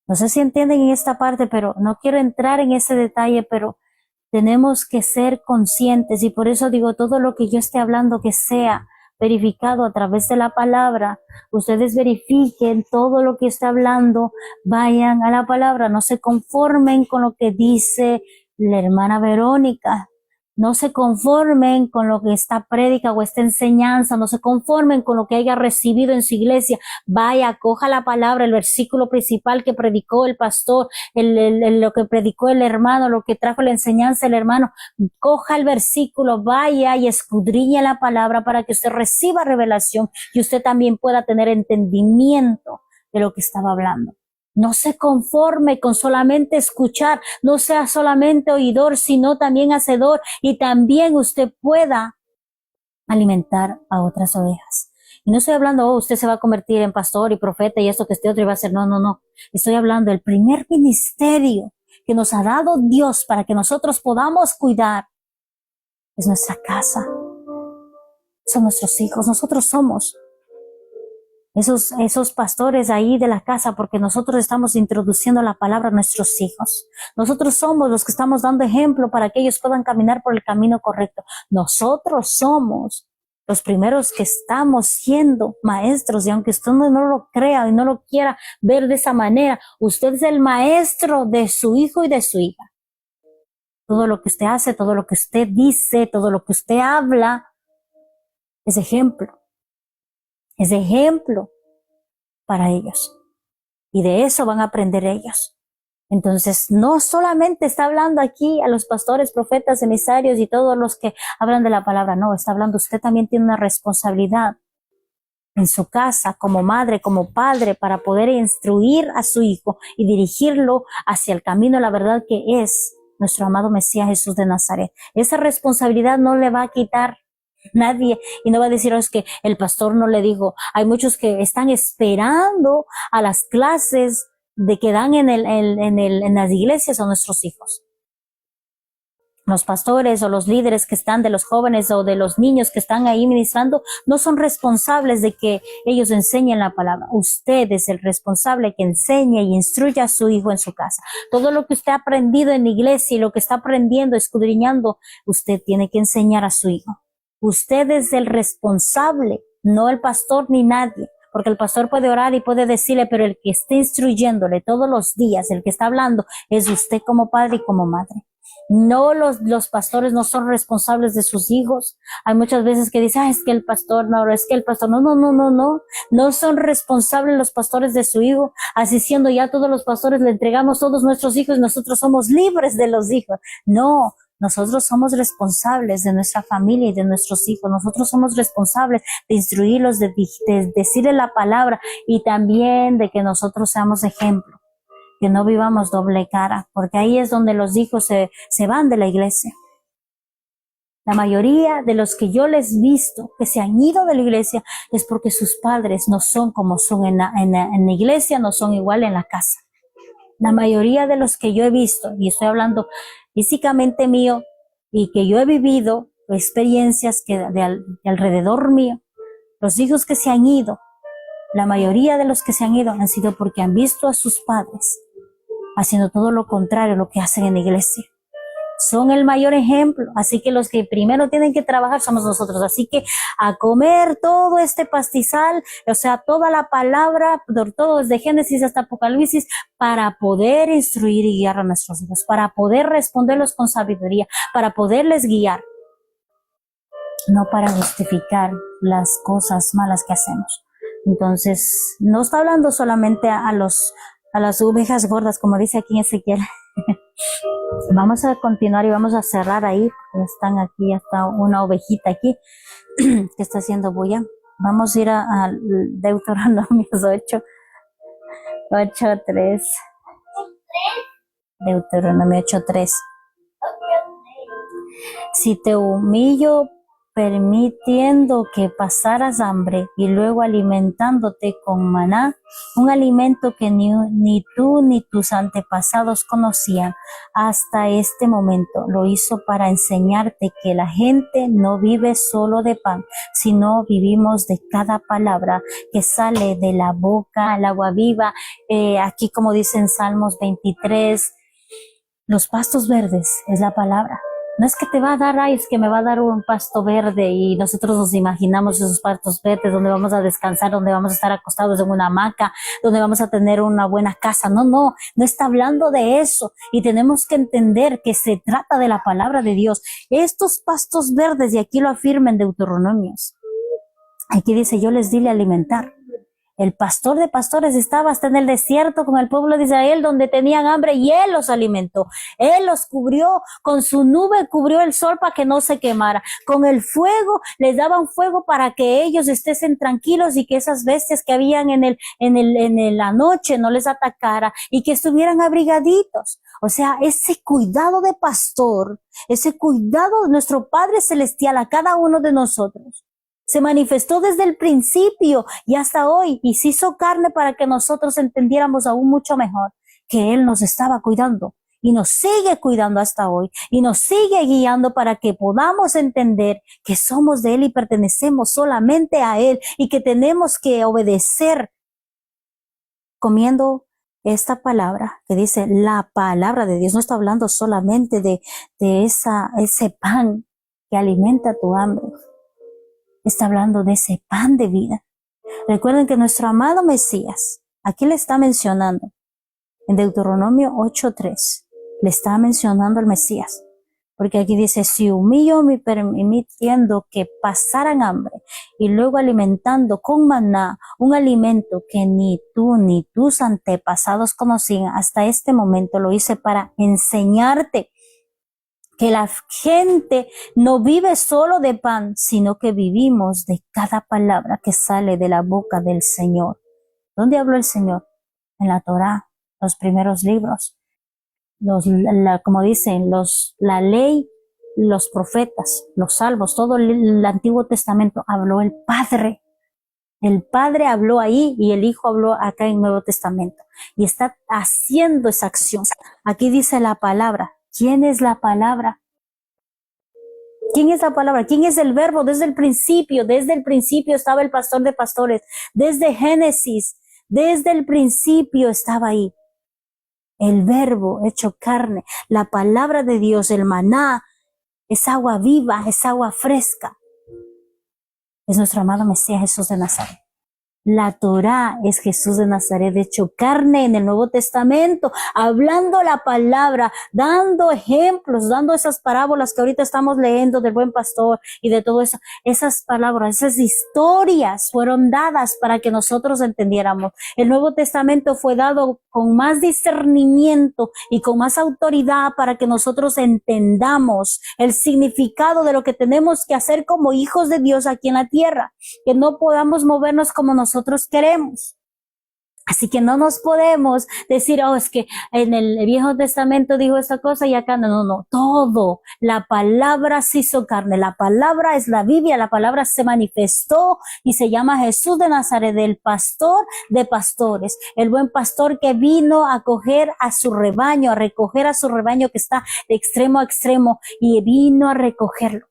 No sé si entienden en esta parte, pero no quiero entrar en ese detalle, pero tenemos que ser conscientes y por eso digo, todo lo que yo esté hablando que sea verificado a través de la palabra, ustedes verifiquen todo lo que está hablando, vayan a la palabra, no se conformen con lo que dice la hermana Verónica, no se conformen con lo que esta prédica o esta enseñanza, no se conformen con lo que haya recibido en su iglesia, vaya, coja la palabra, el versículo principal que predicó el pastor, lo que predicó el hermano, lo que trajo la enseñanza el hermano, coja el versículo, vaya y escudriñe la palabra para que usted reciba revelación y usted también pueda tener entendimiento de lo que estaba hablando. No se conforme con solamente escuchar, no sea solamente oidor, sino también hacedor y también usted pueda alimentar a otras ovejas. Y no estoy hablando, usted se va a convertir en pastor y profeta y esto que este otro iba a hacer. No, no, no. Estoy hablando del primer ministerio que nos ha dado Dios para que nosotros podamos cuidar. Es nuestra casa. Son nuestros hijos. Nosotros somos esos pastores ahí de la casa, porque nosotros estamos introduciendo la palabra a nuestros hijos. Nosotros somos los que estamos dando ejemplo para que ellos puedan caminar por el camino correcto. Nosotros somos los primeros que estamos siendo maestros, y aunque usted no lo crea y no lo quiera ver de esa manera, usted es el maestro de su hijo y de su hija. Todo lo que usted hace, todo lo que usted dice, todo lo que usted habla, es ejemplo. Es ejemplo para ellos. Y de eso van a aprender ellos. Entonces, no solamente está hablando aquí a los pastores, profetas, emisarios y todos los que hablan de la palabra. No, está hablando, usted también tiene una responsabilidad en su casa, como madre, como padre, para poder instruir a su hijo y dirigirlo hacia el camino, la verdad que es nuestro amado Mesías Jesús de Nazaret. Esa responsabilidad no le va a quitar nadie y no va a decir, es que el pastor no le dijo. Hay muchos que están esperando a las clases de que dan en las iglesias a nuestros hijos. Los pastores o los líderes que están, de los jóvenes o de los niños que están ahí ministrando, no son responsables de que ellos enseñen la palabra. Usted es el responsable que enseñe y instruya a su hijo en su casa. Todo lo que usted ha aprendido en la iglesia y lo que está aprendiendo, escudriñando, usted tiene que enseñar a su hijo. Usted es el responsable, no el pastor ni nadie, porque el pastor puede orar y puede decirle, pero el que esté instruyéndole todos los días, el que está hablando, es usted como padre y como madre. No, los pastores no son responsables de sus hijos. Hay muchas veces que dicen, es que el pastor, no son responsables los pastores de su hijo. Así siendo, ya todos los pastores le entregamos todos nuestros hijos y nosotros somos libres de los hijos. No. Nosotros somos responsables de nuestra familia y de nuestros hijos. Nosotros somos responsables de instruirlos, de decirles la palabra y también de que nosotros seamos ejemplo, que no vivamos doble cara, porque ahí es donde los hijos se van de la iglesia. La mayoría de los que yo les he visto que se han ido de la iglesia es porque sus padres no son como son en la iglesia, no son igual en la casa. La mayoría de los que yo he visto, y estoy hablando físicamente mío, y que yo he vivido experiencias que de alrededor mío, los hijos que se han ido, la mayoría de los que se han ido han sido porque han visto a sus padres haciendo todo lo contrario a lo que hacen en la iglesia. Son el mayor ejemplo, así que los que primero tienen que trabajar somos nosotros. Así que a comer todo este pastizal, o sea, toda la palabra, todo desde Génesis hasta Apocalipsis, para poder instruir y guiar a nuestros hijos, para poder responderlos con sabiduría, para poderles guiar. no para justificar las cosas malas que hacemos. Entonces, no está hablando solamente a las ovejas gordas, como dice aquí en Ezequiel. Vamos a continuar y vamos a cerrar ahí. Ya están aquí, ya está una ovejita aquí que está haciendo bulla. Vamos a ir a Deuteronomio 8:3. Deuteronomio 8:3. Si te humillo permitiendo que pasaras hambre y luego alimentándote con maná, un alimento que ni tú ni tus antepasados conocían hasta este momento, lo hizo para enseñarte que la gente no vive solo de pan, sino vivimos de cada palabra que sale de la boca, el agua viva. Aquí, como dice en Salmos 23, los pastos verdes es la palabra. No es que te va a dar, es que me va a dar un pasto verde y nosotros nos imaginamos esos pastos verdes donde vamos a descansar, donde vamos a estar acostados en una hamaca, donde vamos a tener una buena casa. No está hablando de eso, y tenemos que entender que se trata de la palabra de Dios. Estos pastos verdes, y aquí lo afirma en Deuteronomios, aquí dice, yo les di a alimentar. El pastor de pastores estaba hasta en el desierto con el pueblo de Israel, donde tenían hambre, y Él los alimentó. Él los cubrió, con su nube cubrió el sol para que no se quemara. Con el fuego, les daban fuego para que ellos estén tranquilos y que esas bestias que habían en la noche no les atacara y que estuvieran abrigaditos. O sea, ese cuidado de pastor, ese cuidado de nuestro Padre Celestial a cada uno de nosotros, se manifestó desde el principio y hasta hoy, y se hizo carne para que nosotros entendiéramos aún mucho mejor que Él nos estaba cuidando y nos sigue cuidando hasta hoy y nos sigue guiando para que podamos entender que somos de Él y pertenecemos solamente a Él y que tenemos que obedecer comiendo esta palabra que dice la palabra de Dios. No está hablando solamente de ese pan que alimenta tu hambre. Está hablando de ese pan de vida. Recuerden que nuestro amado Mesías, aquí le está mencionando, en Deuteronomio 8:3, le está mencionando al Mesías. Porque aquí dice, si humillo me permitiendo que pasaran hambre y luego alimentando con maná, un alimento que ni tú ni tus antepasados conocían, hasta este momento lo hice para enseñarte que la gente no vive solo de pan, sino que vivimos de cada palabra que sale de la boca del Señor. ¿Dónde habló el Señor? En la Torá, los primeros libros. Como dicen, la ley, los profetas, los salmos, todo el Antiguo Testamento habló el Padre. El Padre habló ahí y el Hijo habló acá en el Nuevo Testamento. Y está haciendo esa acción. Aquí dice la palabra. ¿Quién es la palabra? ¿Quién es la palabra? ¿Quién es el verbo? Desde el principio estaba el pastor de pastores. Desde Génesis, desde el principio estaba ahí. El verbo hecho carne, la palabra de Dios, el maná, es agua viva, es agua fresca. Es nuestro amado Mesías Jesús de Nazaret. La Torá es Jesús de Nazaret hecho carne en el Nuevo Testamento, hablando la palabra, dando ejemplos, dando esas parábolas que ahorita estamos leyendo del buen pastor y de todo eso. Esas palabras, esas historias fueron dadas para que nosotros entendiéramos. El Nuevo Testamento fue dado con más discernimiento y con más autoridad para que nosotros entendamos el significado de lo que tenemos que hacer como hijos de Dios aquí en la tierra, que no podamos movernos como nosotros queremos. Así que no nos podemos decir, es que en el Viejo Testamento dijo esta cosa y acá no. Todo, la palabra se hizo carne, la palabra es la Biblia, la palabra se manifestó y se llama Jesús de Nazaret, el pastor de pastores, el buen pastor que vino a coger a su rebaño, a recoger a su rebaño que está de extremo a extremo, y vino a recogerlo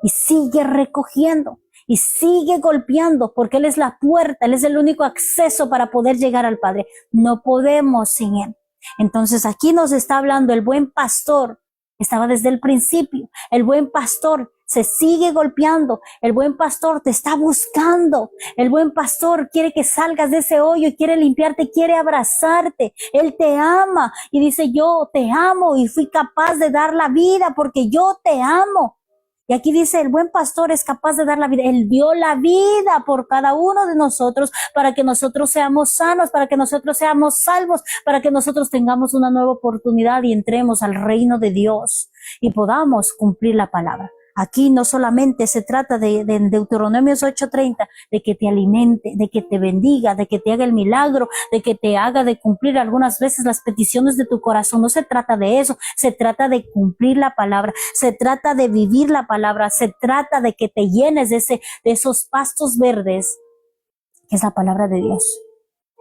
y sigue recogiendo. Y sigue golpeando porque Él es la puerta, Él es el único acceso para poder llegar al Padre. No podemos sin Él. Entonces aquí nos está hablando el buen pastor. Estaba desde el principio. El buen pastor se sigue golpeando. El buen pastor te está buscando. El buen pastor quiere que salgas de ese hoyo y quiere limpiarte, quiere abrazarte. Él te ama y dice, yo te amo y fui capaz de dar la vida porque yo te amo. Y aquí dice, el buen pastor es capaz de dar la vida. Él dio la vida por cada uno de nosotros para que nosotros seamos sanos, para que nosotros seamos salvos, para que nosotros tengamos una nueva oportunidad y entremos al reino de Dios y podamos cumplir la palabra. Aquí no solamente se trata de Deuteronomios 8:30, de que te alimente, de que te bendiga, de que te haga el milagro, de que te haga de cumplir algunas veces las peticiones de tu corazón. No se trata de eso, se trata de cumplir la palabra, se trata de vivir la palabra, se trata de que te llenes de esos pastos verdes, que es la palabra de Dios,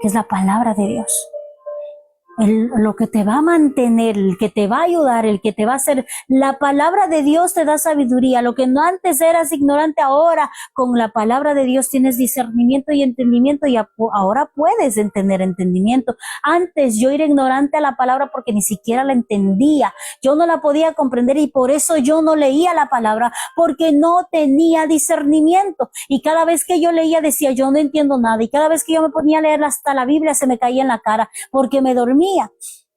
que es la palabra de Dios. Lo que te va a mantener, el que te va a ayudar, el que te va a hacer, la palabra de Dios te da sabiduría. Lo que no antes eras ignorante, ahora con la palabra de Dios tienes discernimiento y entendimiento y ahora puedes tener entendimiento. Antes yo era ignorante a la palabra porque ni siquiera la entendía. Yo no la podía comprender y por eso yo no leía la palabra, porque no tenía discernimiento. Y cada vez que yo leía decía, yo no entiendo nada. Y cada vez que yo me ponía a leer hasta la Biblia se me caía en la cara porque me dormía.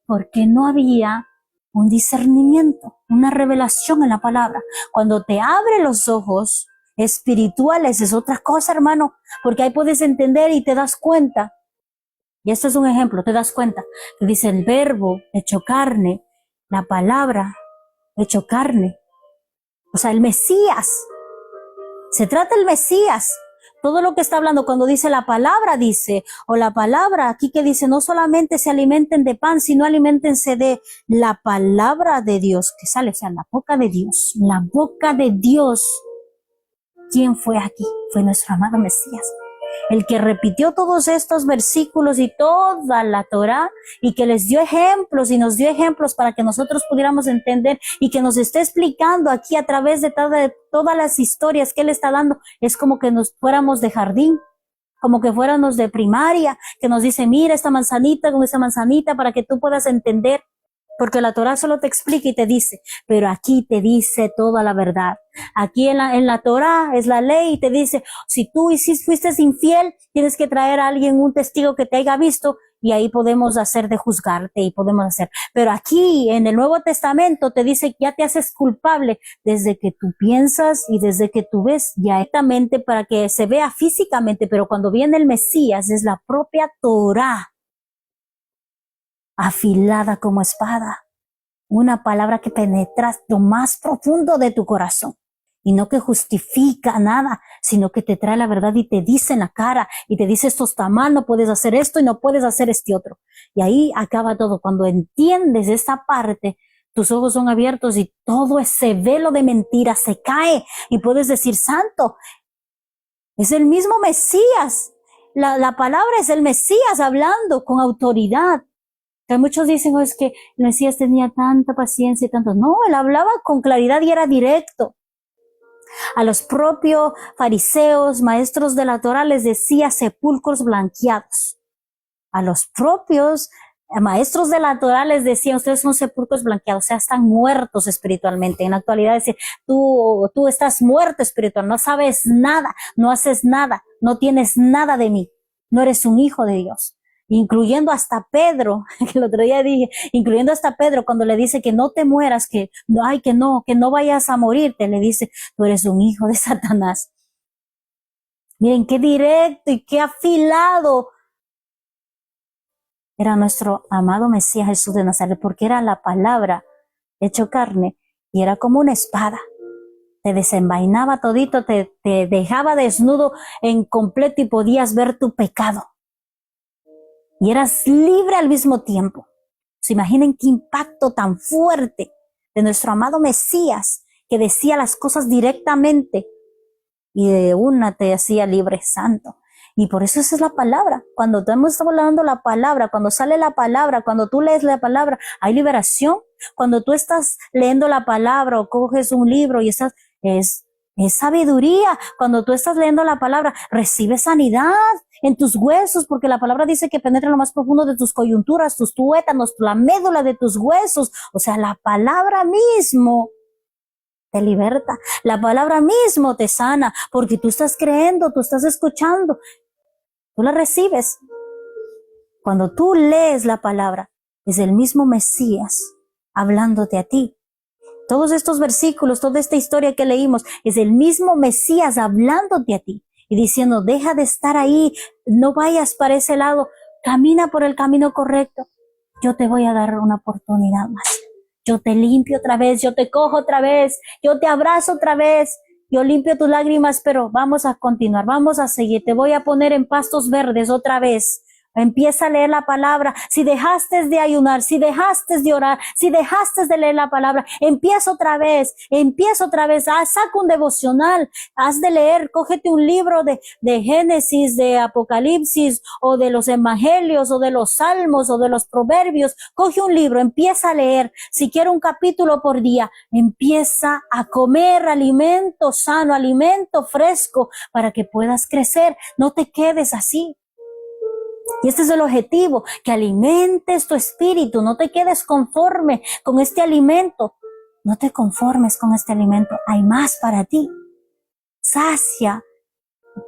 Porque no había un discernimiento, una revelación en la palabra. Cuando te abre los ojos espirituales es otra cosa, hermano, porque ahí puedes entender y te das cuenta. Y este es un ejemplo, te das cuenta que dice el verbo hecho carne, la palabra hecho carne. O sea, el Mesías. Se trata del Mesías. Todo lo que está hablando cuando dice la palabra, dice, o la palabra aquí que dice, no solamente se alimenten de pan, sino alimentense de la palabra de Dios, que sale, o sea, la boca de Dios, la boca de Dios. ¿Quién fue aquí? Fue nuestro amado Mesías, el que repitió todos estos versículos y toda la Torá y que les dio ejemplos y nos dio ejemplos para que nosotros pudiéramos entender y que nos esté explicando aquí a través de todas las historias que él está dando. Es como que nos fuéramos de jardín, como que fuéramos de primaria, que nos dice, mira esta manzanita con esa manzanita para que tú puedas entender. Porque la Torá solo te explica y te dice, pero aquí te dice toda la verdad. Aquí en la Torá es la ley y te dice, si tú fuiste infiel, tienes que traer a alguien, un testigo que te haya visto, y ahí podemos hacer de juzgarte y podemos hacer. Pero aquí en el Nuevo Testamento te dice que ya te haces culpable desde que tú piensas y desde que tú ves directamente para que se vea físicamente, pero cuando viene el Mesías es la propia Torá, afilada como espada, una palabra que penetra lo más profundo de tu corazón y no que justifica nada, sino que te trae la verdad y te dice en la cara y te dice esto está mal, no puedes hacer esto y no puedes hacer este otro. Y ahí acaba todo. Cuando entiendes esta parte, tus ojos son abiertos y todo ese velo de mentira se cae y puedes decir, santo, es el mismo Mesías. La palabra es el Mesías hablando con autoridad. Que muchos dicen, es que el Mesías tenía tanta paciencia y tanto. No, él hablaba con claridad y era directo. A los propios fariseos, maestros de la Torá, les decía sepulcros blanqueados. A los propios maestros de la Torá les decía, ustedes son sepulcros blanqueados, o sea, están muertos espiritualmente. En la actualidad decía, tú estás muerto espiritual, no sabes nada, no haces nada, no tienes nada de mí, no eres un hijo de Dios. Incluyendo hasta Pedro, que el otro día dije, incluyendo hasta Pedro, cuando le dice que no te mueras, que no vayas a morirte, le dice, tú eres un hijo de Satanás. Miren qué directo y qué afilado era nuestro amado Mesías Jesús de Nazaret, porque era la palabra hecho carne y era como una espada. Te desenvainaba todito, te dejaba desnudo en completo y podías ver tu pecado. Y eras libre al mismo tiempo. ¿Se imaginen qué impacto tan fuerte de nuestro amado Mesías, que decía las cosas directamente y de una te hacía libre, santo? Y por eso esa es la palabra. Cuando estamos hablando la palabra, cuando sale la palabra, cuando tú lees la palabra, hay liberación. Cuando tú estás leyendo la palabra o coges un libro y estás, es sabiduría. Cuando tú estás leyendo la palabra, recibes sanidad en tus huesos, porque la palabra dice que penetra lo más profundo de tus coyunturas, tus tuétanos, la médula de tus huesos. O sea, la palabra mismo te liberta. La palabra mismo te sana, porque tú estás creyendo, tú estás escuchando, tú la recibes. Cuando tú lees la palabra, es el mismo Mesías hablándote a ti. Todos estos versículos, toda esta historia que leímos, es el mismo Mesías hablándote a ti y diciendo, deja de estar ahí, no vayas para ese lado, camina por el camino correcto. Yo te voy a dar una oportunidad más. Yo te limpio otra vez, yo te cojo otra vez, yo te abrazo otra vez, yo limpio tus lágrimas, pero vamos a continuar, vamos a seguir. Te voy a poner en pastos verdes otra vez. Empieza a leer la palabra. Si dejaste de ayunar, si dejaste de orar, si dejaste de leer la palabra, empieza otra vez. Saca un devocional, haz de leer, cógete un libro de Génesis, de Apocalipsis, o de los Evangelios, o de los Salmos, o de los Proverbios. Coge un libro, empieza a leer. Si quieres un capítulo por día, empieza a comer alimento sano, alimento fresco, para que puedas crecer. No te quedes así. Y este es el objetivo, que alimentes tu espíritu, no te quedes conforme con este alimento, no te conformes con este alimento, hay más para ti. Sacia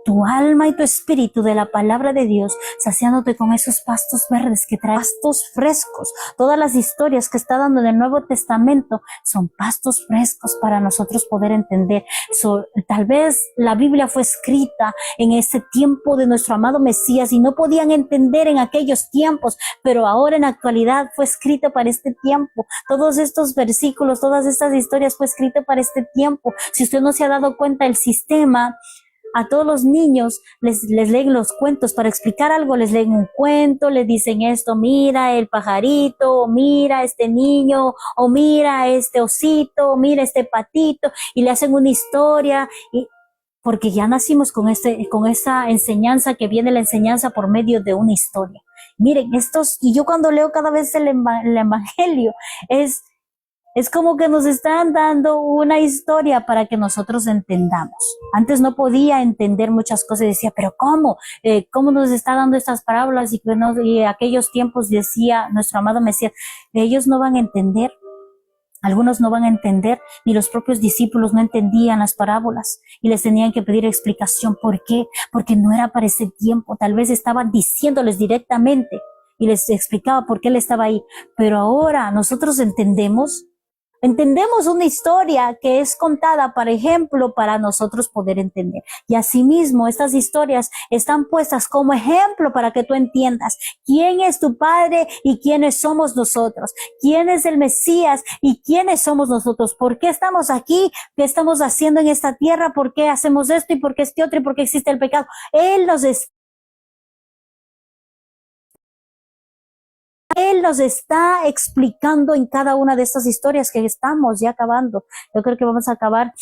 tu alma y tu espíritu de la palabra de Dios, saciándote con esos pastos verdes que traen, pastos frescos. Todas las historias que está dando en el Nuevo Testamento son pastos frescos para nosotros poder entender. Tal vez la Biblia fue escrita en ese tiempo de nuestro amado Mesías y no podían entender en aquellos tiempos, pero ahora en la actualidad fue escrita para este tiempo. Todos estos versículos, todas estas historias fue escrita para este tiempo. Si usted no se ha dado cuenta, el sistema a todos los niños les leen los cuentos. Para explicar algo les leen un cuento, les dicen esto, mira el pajarito, o mira este niño, o mira este osito, o mira este patito, y le hacen una historia, porque ya nacimos con esa enseñanza, que viene la enseñanza por medio de una historia. Miren, y yo cuando leo cada vez el Evangelio, es como que nos están dando una historia para que nosotros entendamos. Antes no podía entender muchas cosas y decía, pero ¿cómo? ¿Cómo nos está dando estas parábolas? Y aquellos tiempos decía nuestro amado Mesías, ellos no van a entender. Algunos no van a entender, ni los propios discípulos no entendían las parábolas y les tenían que pedir explicación. ¿Por qué? Porque no era para ese tiempo. Tal vez estaban diciéndoles directamente y les explicaba por qué él estaba ahí. Pero ahora nosotros entendemos una historia que es contada, por ejemplo, para nosotros poder entender. Y asimismo, estas historias están puestas como ejemplo para que tú entiendas quién es tu Padre y quiénes somos nosotros, quién es el Mesías y quiénes somos nosotros, por qué estamos aquí, qué estamos haciendo en esta tierra, por qué hacemos esto y por qué este otro y por qué existe el pecado. Él nos está explicando en cada una de estas historias que estamos ya acabando. Yo creo que vamos a acabar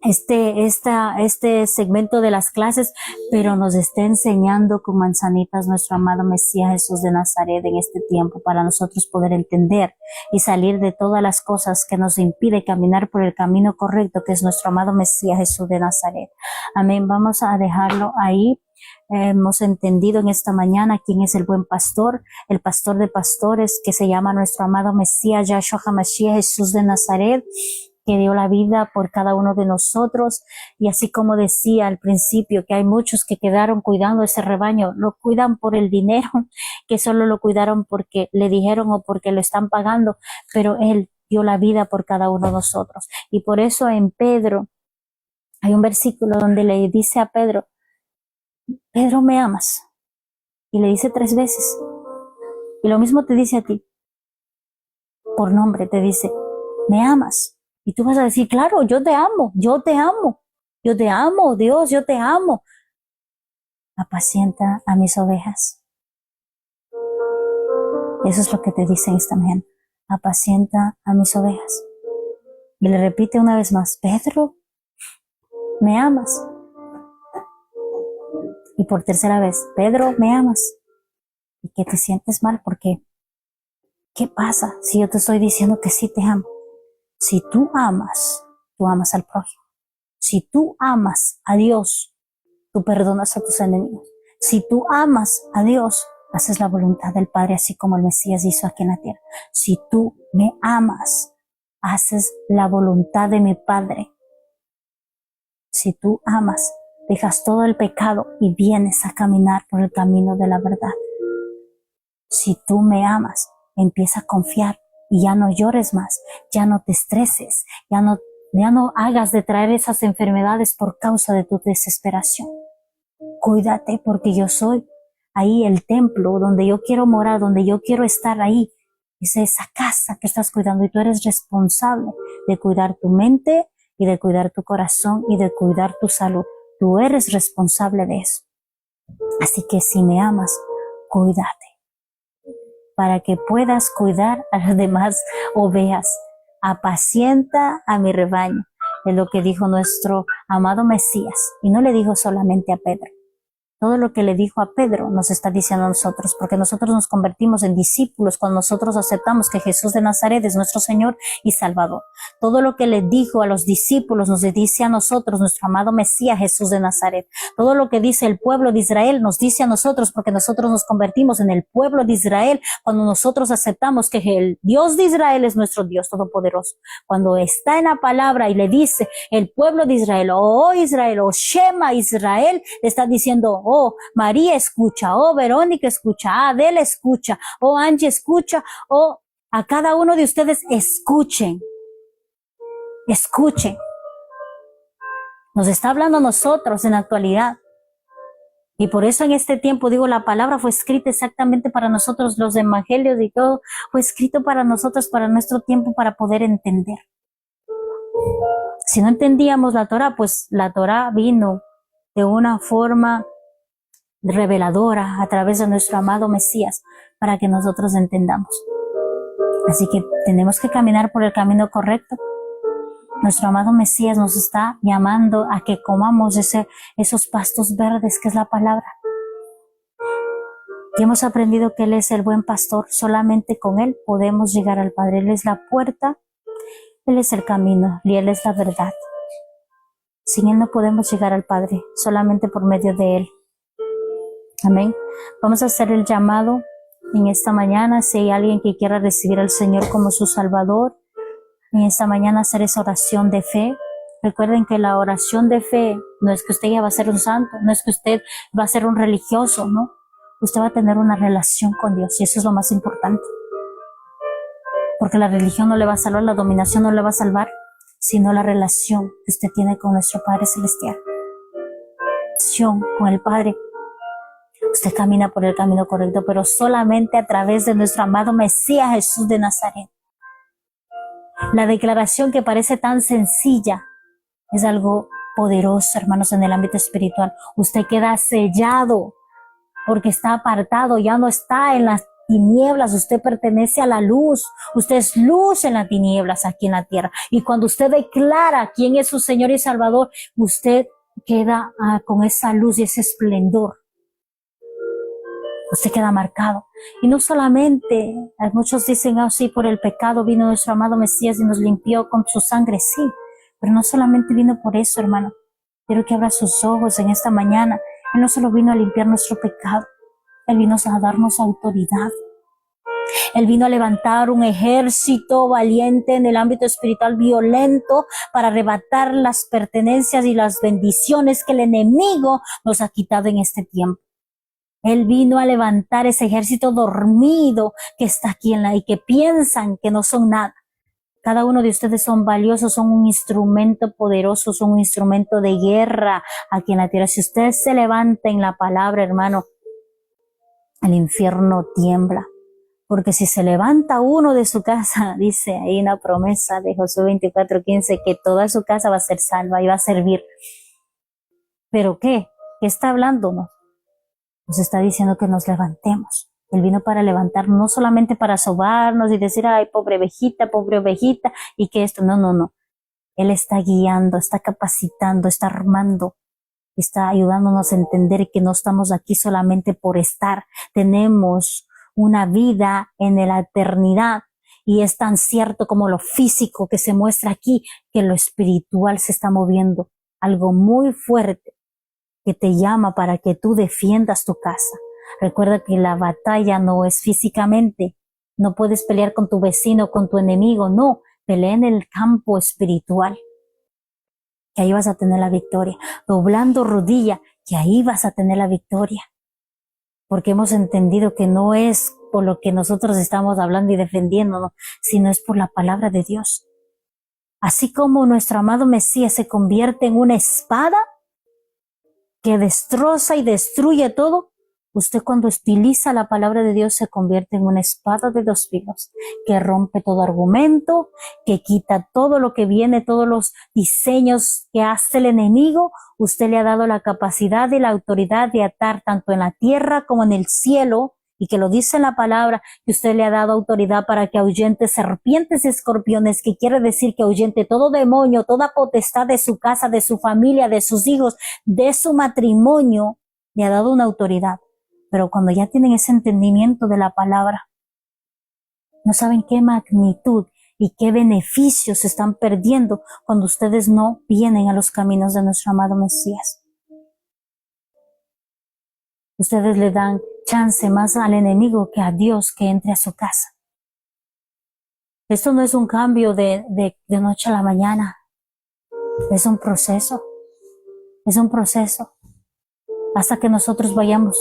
este segmento de las clases, pero nos está enseñando con manzanitas nuestro amado Mesías Jesús de Nazaret en este tiempo, para nosotros poder entender y salir de todas las cosas que nos impide caminar por el camino correcto, que es nuestro amado Mesías Jesús de Nazaret. Amén. Vamos a dejarlo ahí. Hemos entendido en esta mañana quién es el buen pastor, el pastor de pastores, que se llama nuestro amado Mesías Yahshua HaMashiach Jesús de Nazaret, que dio la vida por cada uno de nosotros. Y así como decía al principio, que hay muchos que quedaron cuidando ese rebaño, lo cuidan por el dinero, que solo lo cuidaron porque le dijeron o porque lo están pagando, pero él dio la vida por cada uno de nosotros. Y por eso en Pedro hay un versículo donde le dice a Pedro, Pedro, ¿me amas? Y le dice 3 veces. Y lo mismo te dice a ti. Por nombre te dice, ¿me amas? Y tú vas a decir, claro, yo te amo, yo te amo. Yo te amo, Dios, yo te amo. Apacienta a mis ovejas. Eso es lo que te dice esta mañana. Apacienta a mis ovejas. Y le repite una vez más, Pedro, ¿me amas? Y por 3ª vez, Pedro, ¿me amas? Y que te sientes mal porque, ¿qué pasa si yo te estoy diciendo que sí te amo? Si tú amas al prójimo. Si tú amas a Dios, tú perdonas a tus enemigos. Si tú amas a Dios, haces la voluntad del Padre, así como el Mesías hizo aquí en la tierra. Si tú me amas, haces la voluntad de mi Padre. Si tú amas, dejas todo el pecado y vienes a caminar por el camino de la verdad. Si tú me amas, empieza a confiar y ya no llores más, ya no te estreses, ya no hagas de traer esas enfermedades por causa de tu desesperación. Cuídate porque yo soy ahí el templo donde yo quiero morar, donde yo quiero estar ahí. Es esa casa que estás cuidando y tú eres responsable de cuidar tu mente y de cuidar tu corazón y de cuidar tu salud. Tú eres responsable de eso. Así que si me amas, cuídate para que puedas cuidar a las demás ovejas. Apacienta a mi rebaño, es lo que dijo nuestro amado Mesías. Y no le dijo solamente a Pedro. Todo lo que le dijo a Pedro nos está diciendo a nosotros, porque nosotros nos convertimos en discípulos cuando nosotros aceptamos que Jesús de Nazaret es nuestro Señor y Salvador. Todo lo que le dijo a los discípulos nos dice a nosotros, nuestro amado Mesías Jesús de Nazaret. Todo lo que dice el pueblo de Israel nos dice a nosotros, porque nosotros nos convertimos en el pueblo de Israel cuando nosotros aceptamos que el Dios de Israel es nuestro Dios todopoderoso. Cuando está en la palabra y le dice el pueblo de Israel, oh Israel, oh Shema Israel, le está diciendo, oh María escucha, oh Verónica escucha, Adela escucha, oh Angie escucha, oh a cada uno de ustedes escuchen. Escuchen. Nos está hablando a nosotros en la actualidad. Y por eso en este tiempo, digo, la palabra fue escrita exactamente para nosotros, los evangelios y todo, fue escrito para nosotros, para nuestro tiempo, para poder entender. Si no entendíamos la Torah, pues la Torah vino de una forma reveladora a través de nuestro amado Mesías para que nosotros entendamos. Así que tenemos que caminar por el camino correcto. Nuestro amado Mesías nos está llamando a que comamos esos pastos verdes que es la palabra. Y hemos aprendido que Él es el buen pastor. Solamente con Él podemos llegar al Padre. Él es la puerta, Él es el camino y Él es la verdad. Sin Él no podemos llegar al Padre, solamente por medio de Él. Amén. Vamos a hacer el llamado en esta mañana. Si hay alguien que quiera recibir al Señor como su Salvador, en esta mañana hacer esa oración de fe. Recuerden que la oración de fe no es que usted ya va a ser un santo, no es que usted va a ser un religioso, ¿no? Usted va a tener una relación con Dios y eso es lo más importante. Porque la religión no le va a salvar, la dominación no le va a salvar, sino la relación que usted tiene con nuestro Padre Celestial. Relación con el Padre. Usted camina por el camino correcto, pero solamente a través de nuestro amado Mesías Jesús de Nazaret. La declaración que parece tan sencilla es algo poderoso, hermanos, en el ámbito espiritual. Usted queda sellado porque está apartado, ya no está en las tinieblas, usted pertenece a la luz. Usted es luz en las tinieblas aquí en la tierra. Y cuando usted declara quién es su Señor y Salvador, usted queda con esa luz y ese esplendor. Usted queda marcado. Y no solamente, muchos dicen, sí, por el pecado vino nuestro amado Mesías y nos limpió con su sangre, sí. Pero no solamente vino por eso, hermano. Quiero que abra sus ojos en esta mañana. Él no solo vino a limpiar nuestro pecado. Él vino a darnos autoridad. Él vino a levantar un ejército valiente en el ámbito espiritual violento para arrebatar las pertenencias y las bendiciones que el enemigo nos ha quitado en este tiempo. Él vino a levantar ese ejército dormido que está aquí y que piensan que no son nada. Cada uno de ustedes son valiosos, son un instrumento poderoso, son un instrumento de guerra aquí en la tierra. Si usted se levanta en la palabra, hermano, el infierno tiembla. Porque si se levanta uno de su casa, dice ahí una promesa de Josué 24:15, que toda su casa va a ser salva y va a servir. ¿Pero qué? ¿Qué está hablándonos? Nos está diciendo que nos levantemos. Él vino para levantarnos, no solamente para sobarnos y decir, ay, pobre ovejita, y que esto, no. Él está guiando, está capacitando, está armando, está ayudándonos a entender que no estamos aquí solamente por estar. Tenemos una vida en la eternidad y es tan cierto como lo físico que se muestra aquí, que lo espiritual se está moviendo. Algo muy fuerte que te llama para que tú defiendas tu casa. Recuerda que la batalla no es físicamente. No puedes pelear con tu vecino, con tu enemigo. No, pelea en el campo espiritual. Que ahí vas a tener la victoria. Doblando rodilla, que ahí vas a tener la victoria. Porque hemos entendido que no es por lo que nosotros estamos hablando y defendiéndonos, sino es por la palabra de Dios. Así como nuestro amado Mesías se convierte en una espada que destroza y destruye todo, usted cuando utiliza la palabra de Dios se convierte en una espada de dos filos, que rompe todo argumento, que quita todo lo que viene, todos los diseños que hace el enemigo. Usted le ha dado la capacidad y la autoridad de atar tanto en la tierra como en el cielo, y que lo dice en la palabra, que usted le ha dado autoridad para que ahuyente serpientes y escorpiones, que quiere decir que ahuyente todo demonio, toda potestad de su casa, de su familia, de sus hijos, de su matrimonio. Le ha dado una autoridad. Pero cuando ya tienen ese entendimiento de la palabra, no saben qué magnitud y qué beneficios se están perdiendo cuando ustedes no vienen a los caminos de nuestro amado Mesías. Ustedes le dan chance más al enemigo que a Dios que entre a su casa. Esto no es un cambio de noche a la mañana. Es un proceso. Es un proceso. Hasta que nosotros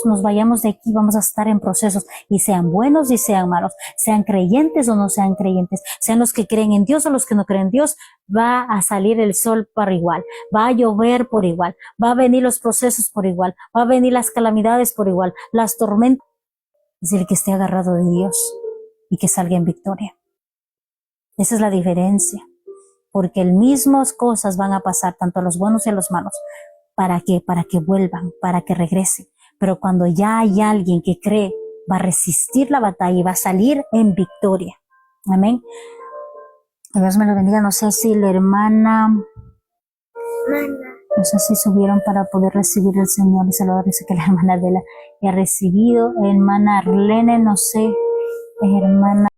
nos vayamos de aquí, vamos a estar en procesos, y sean buenos y sean malos, sean creyentes o no sean creyentes, sean los que creen en Dios o los que no creen en Dios, va a salir el sol por igual, va a llover por igual, va a venir los procesos por igual, va a venir las calamidades por igual, las tormentas. Es el que esté agarrado de Dios y que salga en victoria. Esa es la diferencia, porque las mismas cosas van a pasar tanto a los buenos y a los malos. ¿Para qué? Para que vuelvan, para que regresen. Pero cuando ya hay alguien que cree, va a resistir la batalla y va a salir en victoria. Amén. Dios me lo bendiga. No sé si la hermana, no sé si subieron para poder recibir el Señor. Y Salvador dice que la hermana Adela ya ha recibido. Hermana Arlene, no sé. Hermana